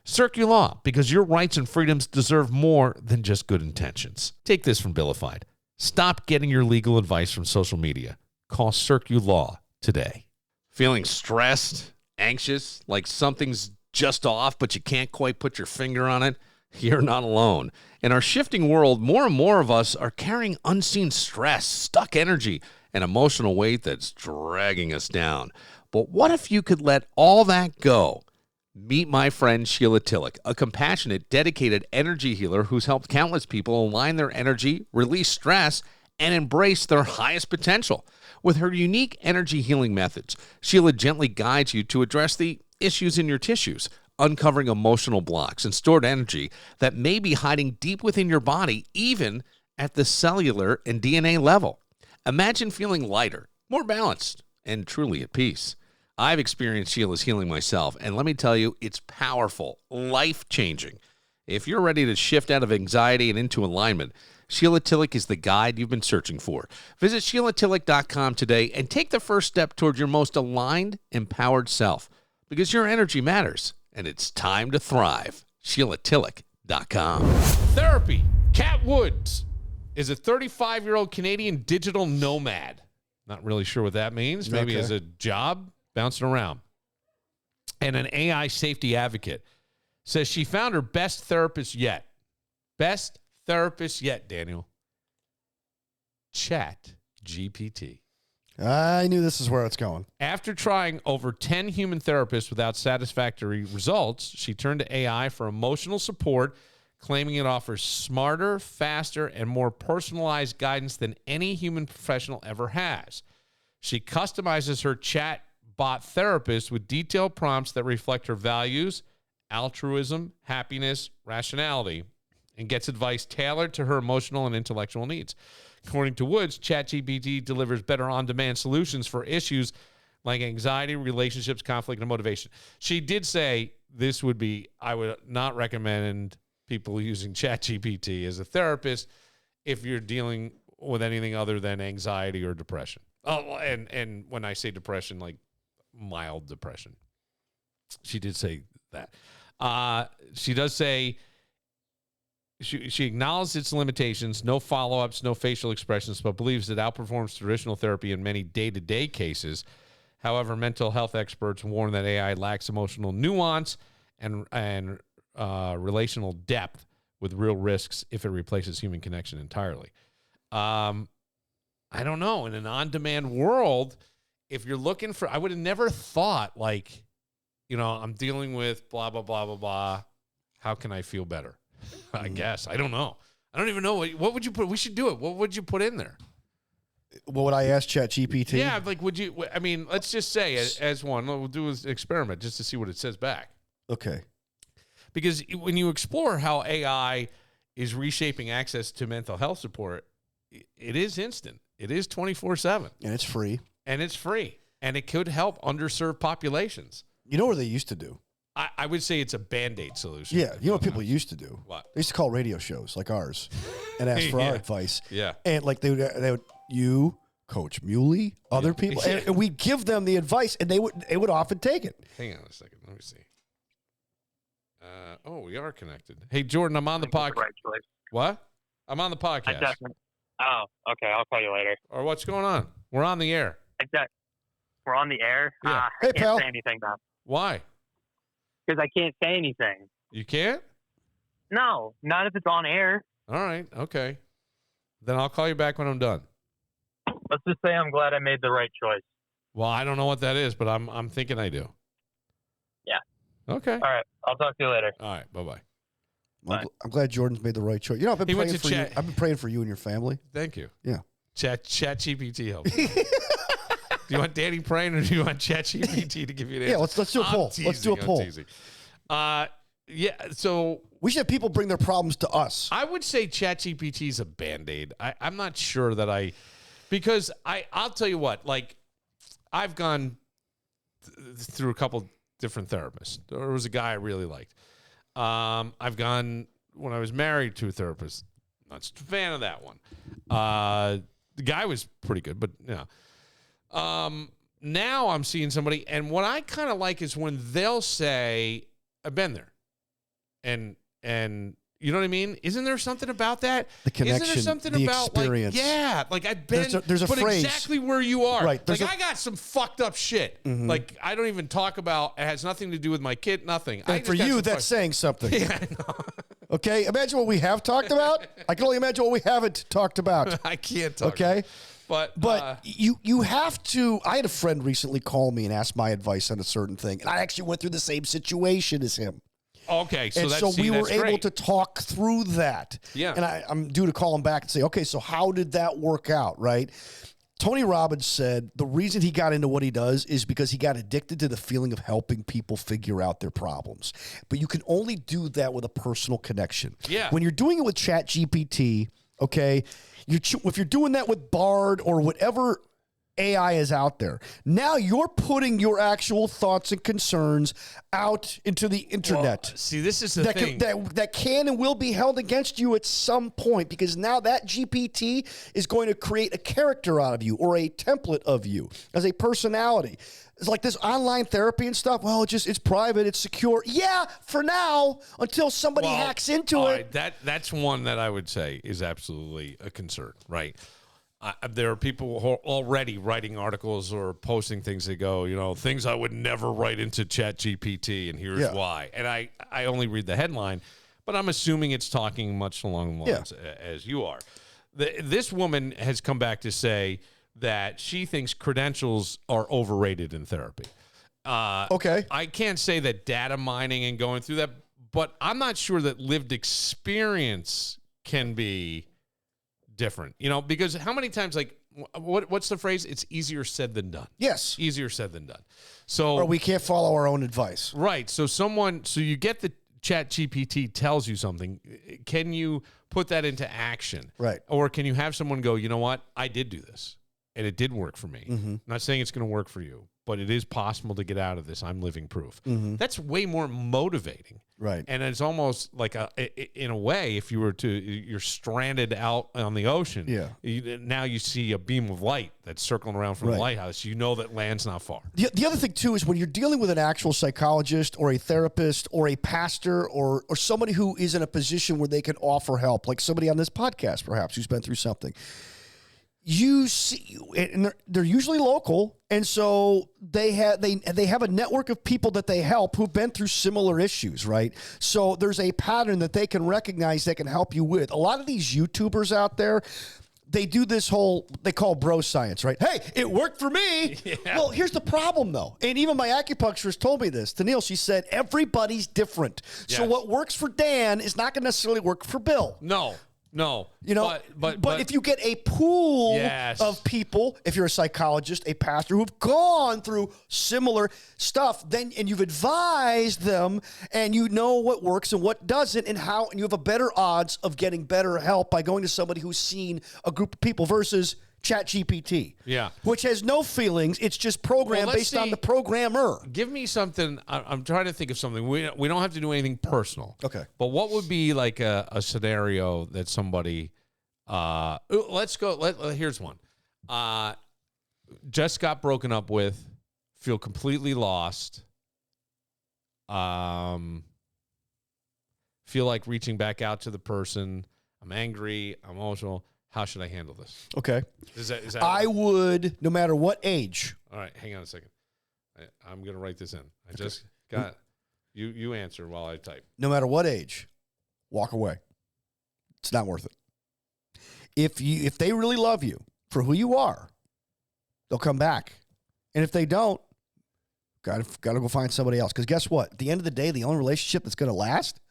[SPEAKER 4] CircuLaw, because your rights and freedoms deserve more than just good intentions. Take this from Billified. Stop getting your legal advice from social media. Call CircuLaw today. Feeling stressed, anxious, like something's just off, but you can't quite put your finger on it?
[SPEAKER 2] You're not alone. In our shifting world, more and more of us are carrying unseen stress, stuck energy, and emotional weight that's dragging us down. But what if you could let all that go? Meet my friend Sheila Tillich, a compassionate, dedicated energy healer who's helped countless people align their energy, release stress, and embrace their highest potential. With her unique energy healing methods, Sheila gently guides you to address the issues in your tissues, uncovering emotional blocks and stored energy that may be hiding deep within your body, even at the cellular and DNA level. Imagine feeling lighter, more balanced, and truly at peace. I've experienced Sheila's healing myself, and let me tell you, it's powerful, life-changing. If you're ready to shift out of anxiety and into alignment, Sheila Tillich is the guide you've been searching for. Visit SheilaTillich.com today and take the first step toward your most aligned, empowered self, because your energy matters, and it's time to thrive. SheilaTillich.com.
[SPEAKER 4] Therapy. Cat Woods is a 35-year-old Canadian digital nomad. Not really sure what that means. Maybe as a job, bouncing around. And an AI safety advocate. Says she found her best therapist yet. Best therapist yet, Daniel. ChatGPT.
[SPEAKER 3] I knew this is where it's going.
[SPEAKER 4] After trying over 10 human therapists without satisfactory results, she turned to AI for emotional support, claiming it offers smarter, faster, and more personalized guidance than any human professional ever has. She customizes her chatbot therapist with detailed prompts that reflect her values, altruism, happiness, rationality, and gets advice tailored to her emotional and intellectual needs. According to Woods, ChatGPT delivers better on-demand solutions for issues like anxiety, relationships, conflict, and motivation. She did say I would not recommend people using ChatGPT as a therapist if you're dealing with anything other than anxiety or depression. Oh, and when I say depression, like mild depression. She did say that. She does say she acknowledges its limitations, no follow-ups, no facial expressions, but believes it outperforms traditional therapy in many day-to-day cases. However, mental health experts warn that AI lacks emotional nuance and relational depth, with real risks if it replaces human connection entirely. I don't know. In an on-demand world, if you're looking for, I would have never thought, like, I'm dealing with blah, blah, blah, blah, blah. How can I feel better? I guess. I don't know. I don't even know. What would you put? We should do it. What would you put in there?
[SPEAKER 3] What would I ask ChatGPT?
[SPEAKER 4] Yeah, like, let's just say as one, we'll do an experiment just to see what it says back.
[SPEAKER 3] Okay.
[SPEAKER 4] Because when you explore how AI is reshaping access to mental health support, it is instant. It is 24/7.
[SPEAKER 3] And it's free.
[SPEAKER 4] And it could help underserved populations.
[SPEAKER 3] You know what they used to do?
[SPEAKER 4] I would say it's a Band-Aid solution.
[SPEAKER 3] Yeah. You know what people used to do?
[SPEAKER 4] What?
[SPEAKER 3] They used to call radio shows like ours and ask for our advice.
[SPEAKER 4] Yeah.
[SPEAKER 3] And like they would you, Coach Muley, other people, and we'd give them the advice, and they would often take it.
[SPEAKER 4] Hang on a second. Let me see. We are connected. Hey, Jordan, I'm on the podcast.
[SPEAKER 10] Right choice.
[SPEAKER 4] What? I'm on the podcast.
[SPEAKER 10] Oh, okay. I'll call you later.
[SPEAKER 4] Or what's going on? We're on the air.
[SPEAKER 10] We're on the air?
[SPEAKER 4] Yeah.
[SPEAKER 3] Hey,
[SPEAKER 10] I can't
[SPEAKER 3] pal.
[SPEAKER 10] say anything now.
[SPEAKER 4] Why?
[SPEAKER 10] Because I can't say anything.
[SPEAKER 4] You can't?
[SPEAKER 10] No, not if it's on air.
[SPEAKER 4] All right. Okay. Then I'll call you back when I'm done.
[SPEAKER 10] Let's just say I'm glad I made the right choice.
[SPEAKER 4] Well, I don't know what that is, but I'm thinking I do.
[SPEAKER 10] Yeah.
[SPEAKER 4] Okay.
[SPEAKER 10] All right. I'll talk to you later.
[SPEAKER 4] All right. Bye-bye.
[SPEAKER 3] I'm glad Jordan's made the right choice. I've been praying for you. I've been praying for you and your family.
[SPEAKER 4] Thank you.
[SPEAKER 3] Yeah.
[SPEAKER 4] ChatGPT helps. Do you want Danny praying, or do you want ChatGPT to give you an answer?
[SPEAKER 3] Yeah, let's do a poll. Let's do a poll.
[SPEAKER 4] Yeah, so
[SPEAKER 3] we should have people bring their problems to us.
[SPEAKER 4] I would say ChatGPT is a Band-Aid. I'm not sure that because I'll tell you what, like, I've gone through a couple different therapists. There was a guy I really liked. I've gone, when I was married to a therapist, not a fan of that one. The guy was pretty good, but yeah. Now I'm seeing somebody, and what I kind of like is when they'll say, I've been there. And you know what I mean? Isn't there something about that?
[SPEAKER 3] The connection,
[SPEAKER 4] Isn't there something
[SPEAKER 3] the
[SPEAKER 4] about
[SPEAKER 3] experience.
[SPEAKER 4] like I've been,
[SPEAKER 3] there's a
[SPEAKER 4] but
[SPEAKER 3] phrase.
[SPEAKER 4] exactly where you are.
[SPEAKER 3] Right.
[SPEAKER 4] Like I got some fucked up shit.
[SPEAKER 3] Mm-hmm.
[SPEAKER 4] Like I don't even talk about, it has nothing to do with my kid, nothing.
[SPEAKER 3] And for you, that's saying something.
[SPEAKER 4] Yeah, I know.
[SPEAKER 3] Okay? Imagine what we have talked about. I can only imagine what we haven't talked about.
[SPEAKER 2] I can't talk.
[SPEAKER 3] Okay?
[SPEAKER 2] But
[SPEAKER 3] you have to. I had a friend recently call me and ask my advice on a certain thing, and I actually went through the same situation as him.
[SPEAKER 2] Okay,
[SPEAKER 3] and so we were able to talk through that.
[SPEAKER 2] Yeah.
[SPEAKER 3] And I'm due to call him back and say, okay, so how did that work out, right? Tony Robbins said the reason he got into what he does is because he got addicted to the feeling of helping people figure out their problems. But you can only do that with a personal connection.
[SPEAKER 2] Yeah.
[SPEAKER 3] When you're doing it with ChatGPT, okay, if you're doing that with Bard or whatever AI is out there, now you're putting your actual thoughts and concerns out into the internet.
[SPEAKER 2] Well, see, this is the thing.
[SPEAKER 3] That can and will be held against you at some point, because now that GPT is going to create a character out of you or a template of you as a personality. It's like this online therapy and stuff. Well, it's private, it's secure. Yeah, for now, until somebody hacks into it.
[SPEAKER 2] Right, that's one that I would say is absolutely a concern, right? There are people who are already writing articles or posting things that go, things I would never write into ChatGPT, and here's why. And I only read the headline, but I'm assuming it's talking much along the lines as you are. This woman has come back to say that she thinks credentials are overrated in therapy.
[SPEAKER 3] Okay.
[SPEAKER 2] I can't say that data mining and going through that, but I'm not sure that lived experience can be different, because how many times, what's the phrase? It's easier said than done.
[SPEAKER 3] Yes.
[SPEAKER 2] Easier said than done. So,
[SPEAKER 3] or we can't follow our own advice.
[SPEAKER 2] Right. So you get the ChatGPT tells you something. Can you put that into action?
[SPEAKER 3] Right.
[SPEAKER 2] Or can you have someone go, you know what? I did do this and it did work for me.
[SPEAKER 3] Mm-hmm.
[SPEAKER 2] I'm not saying it's going to work for you, but it is possible to get out of this. I'm living proof.
[SPEAKER 3] Mm-hmm.
[SPEAKER 2] That's way more motivating.
[SPEAKER 3] Right.
[SPEAKER 2] And it's almost like in a way, if you're stranded out on the ocean.
[SPEAKER 3] Yeah.
[SPEAKER 2] Now you see a beam of light that's circling around from the lighthouse. You know that land's not far.
[SPEAKER 3] The other thing too is when you're dealing with an actual psychologist or a therapist or a pastor or somebody who is in a position where they can offer help, like somebody on this podcast perhaps who's been through something. You see, and they're usually local, and so they have a network of people that they help who've been through similar issues, right? So there's a pattern that they can recognize that can help you with. A lot of these YouTubers out there, they do this they call bro science, right? Hey, it worked for me. Yeah. Well, here's the problem, though. And even my acupuncturist told me this. Daniil, she said, everybody's different. Yes. So what works for Dan is not going to necessarily work for Bill.
[SPEAKER 2] No.
[SPEAKER 3] But if you get a pool of people, if you're a psychologist, a pastor who've gone through similar stuff, and you've advised them, and you know what works and what doesn't, and you have a better odds of getting better help by going to somebody who's seen a group of people versus ChatGPT, which has no feelings. It's just programmed based on the programmer.
[SPEAKER 2] Give me something. I'm trying to think of something. We don't have to do anything personal.
[SPEAKER 3] Okay.
[SPEAKER 2] But what would be like a scenario that somebody, let's go. Here's one. Just got broken up with, feel completely lost. Feel like reaching back out to the person. I'm angry. I'm emotional. How should I handle this?
[SPEAKER 3] Okay.
[SPEAKER 2] Is that
[SPEAKER 3] I would, no matter what age.
[SPEAKER 2] All right, hang on a second. I'm going to write this in. I just got you answer while I type.
[SPEAKER 3] No matter what age, walk away. It's not worth it. If they really love you for who you are, they'll come back. And if they don't, got to go find somebody else. Because guess what? At the end of the day, the only relationship that's going to last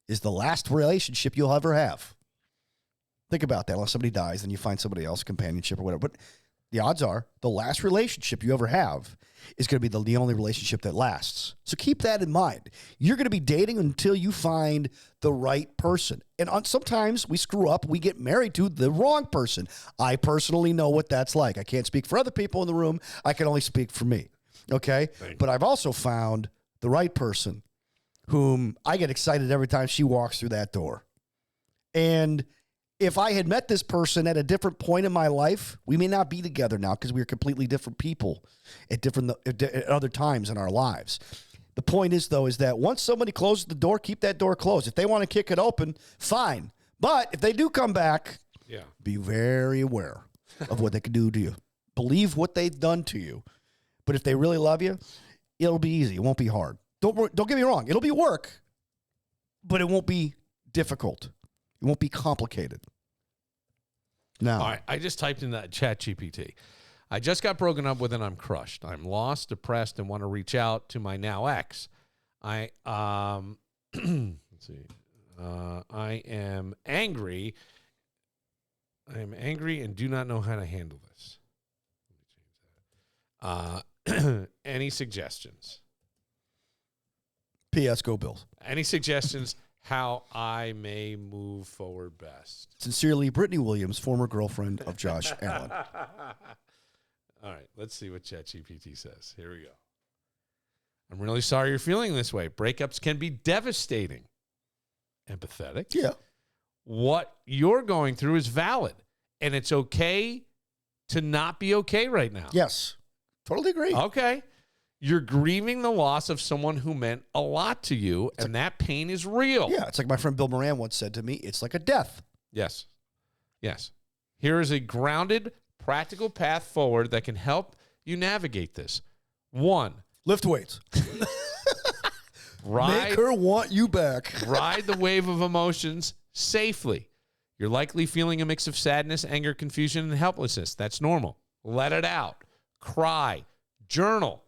[SPEAKER 3] is the last relationship you'll ever have. Think about that. Unless somebody dies, then you find somebody else, companionship or whatever. But the odds are the last relationship you ever have is going to be the only relationship that lasts. So keep that in mind. You're going to be dating until you find the right person. And sometimes we screw up. We get married to the wrong person. I personally know what that's like. I can't speak for other people in the room. I can only speak for me. Okay? But I've also found the right person whom I get excited every time she walks through that door. And if I had met this person at a different point in my life, we may not be together now because we are completely different people at other times in our lives. The point is, though, is that once somebody closes the door, keep that door closed. If they want to kick it open, fine. But if they do come back, be very aware of what they can do to you. Believe what they've done to you. But if they really love you, it'll be easy. It won't be hard. Don't get me wrong. It'll be work, but it won't be difficult. It won't be complicated. Now,
[SPEAKER 4] All right, I just typed in that ChatGPT. I just got broken up with and I'm crushed. I'm lost, depressed, and want to reach out to my now ex. Let's see. I am angry. I am angry and do not know how to handle this. Let me change that. Any suggestions?
[SPEAKER 3] P.S. Go Bills.
[SPEAKER 4] Any suggestions how I may move forward best?
[SPEAKER 3] Sincerely, Brittany Williams, former girlfriend of Josh Allen.
[SPEAKER 4] All right, let's see what ChatGPT says. Here we go. I'm really sorry you're feeling this way. Breakups can be devastating. Empathetic.
[SPEAKER 3] Yeah.
[SPEAKER 4] What you're going through is valid, and it's okay to not be okay right now.
[SPEAKER 3] Yes. Totally agree.
[SPEAKER 4] Okay. You're grieving the loss of someone who meant a lot to you, and that pain is real.
[SPEAKER 3] Yeah, it's like my friend Bill Moran once said to me, it's like a death.
[SPEAKER 4] Yes. Yes. Here is a grounded, practical path forward that can help you navigate this. 1.
[SPEAKER 3] Lift weights. Make her want you back.
[SPEAKER 4] Ride the wave of emotions safely. You're likely feeling a mix of sadness, anger, confusion, and helplessness. That's normal. Let it out. Cry. Journal.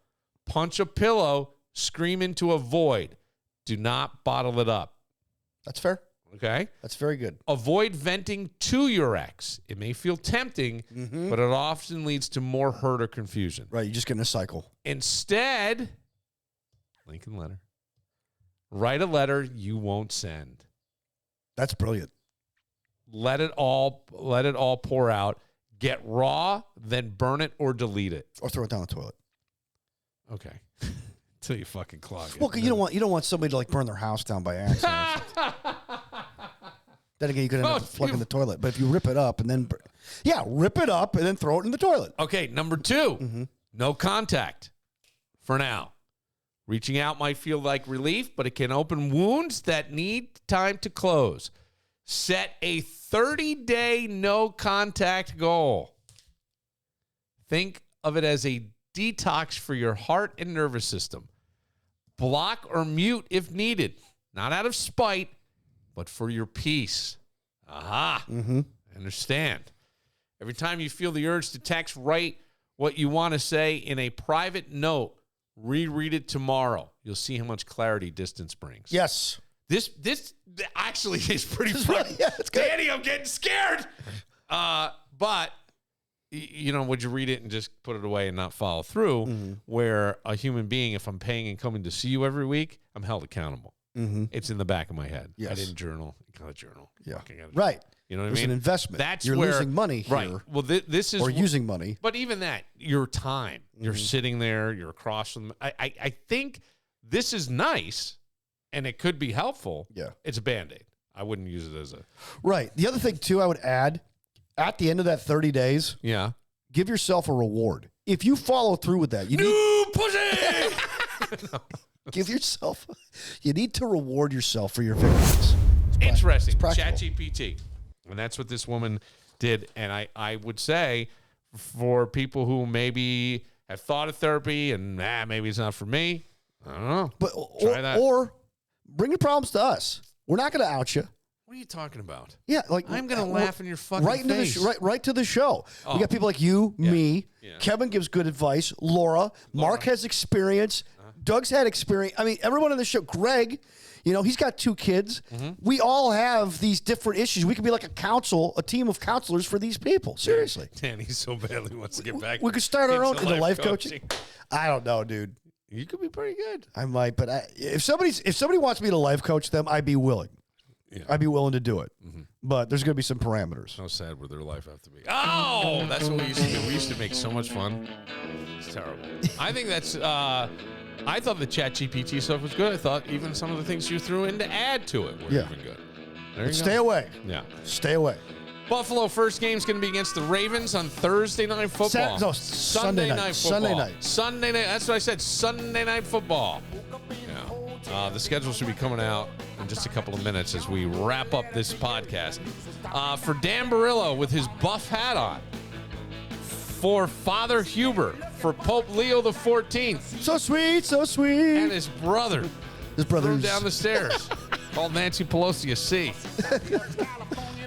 [SPEAKER 4] Punch a pillow. Scream into a void. Do not bottle it up.
[SPEAKER 3] That's fair.
[SPEAKER 4] Okay?
[SPEAKER 3] That's very good.
[SPEAKER 4] Avoid venting to your ex. It may feel tempting, but it often leads to more hurt or confusion.
[SPEAKER 3] Right, you just get in a cycle.
[SPEAKER 4] Instead, Lincoln letter. Write a letter you won't send.
[SPEAKER 3] That's brilliant.
[SPEAKER 4] Let it all pour out. Get raw, then burn it or delete it.
[SPEAKER 3] Or throw it down the toilet.
[SPEAKER 4] Okay. Until you fucking clog it.
[SPEAKER 3] Well, you don't want somebody to like burn their house down by accident. Then again, you could end up plugging the toilet. But if you rip it up and then, rip it up and then throw it in the toilet.
[SPEAKER 4] Okay, number 2, no contact for now. Reaching out might feel like relief, but it can open wounds that need time to close. Set a 30-day no contact goal. Think of it as a detox for your heart and nervous system. Block or mute if needed, not out of spite, but for your peace. Aha. Understand. Every time you feel the urge to text, write what you want to say in a private note. Reread it tomorrow. You'll see how much clarity distance brings.
[SPEAKER 3] Yes.
[SPEAKER 4] This actually is pretty funny.
[SPEAKER 3] Yeah, it's good.
[SPEAKER 4] Danny, I'm getting scared. But, would you read it and just put it away and not follow through? Where a human being, if I'm paying and coming to see you every week, I'm held accountable. It's in the back of my head.
[SPEAKER 3] Yes.
[SPEAKER 4] I didn't journal. You got to journal.
[SPEAKER 3] Yeah.
[SPEAKER 4] Right. You know what I mean?
[SPEAKER 3] It's an investment.
[SPEAKER 4] That's
[SPEAKER 3] You're
[SPEAKER 4] where,
[SPEAKER 3] losing money here.
[SPEAKER 4] Right. Well, this is...
[SPEAKER 3] Or using money.
[SPEAKER 4] But even that, your time. You're sitting there. You're across from them. I think this is nice, and it could be helpful.
[SPEAKER 3] Yeah.
[SPEAKER 4] It's a Band-Aid. I wouldn't use it as a...
[SPEAKER 3] Right. The other thing, too, I would add, at the end of that 30 days, give yourself a reward. If you follow through with that,
[SPEAKER 4] pussy!
[SPEAKER 3] You need to reward yourself for your victories.
[SPEAKER 4] Interesting. ChatGPT. And that's what this woman did. And I would say for people who maybe have thought of therapy and maybe it's not for me, I don't know.
[SPEAKER 3] But
[SPEAKER 4] Try that.
[SPEAKER 3] Or bring your problems to us. We're not going to out you.
[SPEAKER 4] What are you talking about?
[SPEAKER 3] Yeah, like
[SPEAKER 4] I'm going to laugh in your fucking face.
[SPEAKER 3] Right to the show. We got people like you, me.
[SPEAKER 4] Yeah.
[SPEAKER 3] Kevin gives good advice. Laura. Mark has experience. Doug's had experience. I mean, everyone on the show. Greg, he's got 2 kids. We all have these different issues. We could be like a team of counselors for these people. Seriously.
[SPEAKER 4] Danny so badly wants to get back.
[SPEAKER 3] We could start our own
[SPEAKER 4] into
[SPEAKER 3] life coaching. I don't know, dude.
[SPEAKER 4] You could be pretty good.
[SPEAKER 3] I might, but if somebody wants me to life coach them, I'd be willing. Yeah. I'd be willing to do it. But there's going to be some parameters.
[SPEAKER 4] How sad would their life have to be? Oh, that's what we used to do. We used to make so much fun. It's terrible. I think that's... I thought the ChatGPT stuff was good. I thought even some of the things you threw in to add to it were even good. There you go.
[SPEAKER 3] Stay away.
[SPEAKER 4] Yeah.
[SPEAKER 3] Stay away.
[SPEAKER 4] Buffalo first game is going to be against the Ravens on Thursday Night Football.
[SPEAKER 3] Sunday night.
[SPEAKER 4] Football.
[SPEAKER 3] Sunday night.
[SPEAKER 4] Sunday night. That's what I said. Sunday Night Football. Yeah. The schedule should be coming out in just a couple of minutes as we wrap up this podcast. For Dan Barillo with his buff hat on. For Father Huber. For Pope Leo XIV.
[SPEAKER 3] So sweet, so sweet.
[SPEAKER 4] And his brother.
[SPEAKER 3] His brother
[SPEAKER 4] down the stairs. Called Nancy Pelosi a C.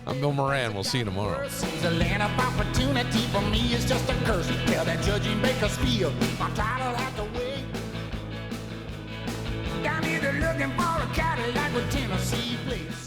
[SPEAKER 4] I'm Bill Moran. We'll see you tomorrow.
[SPEAKER 11] The land of opportunity for me is just a curse. Tell that judge he make us feel my title have to wait. I'm either looking for a Cadillac with Tennessee plates.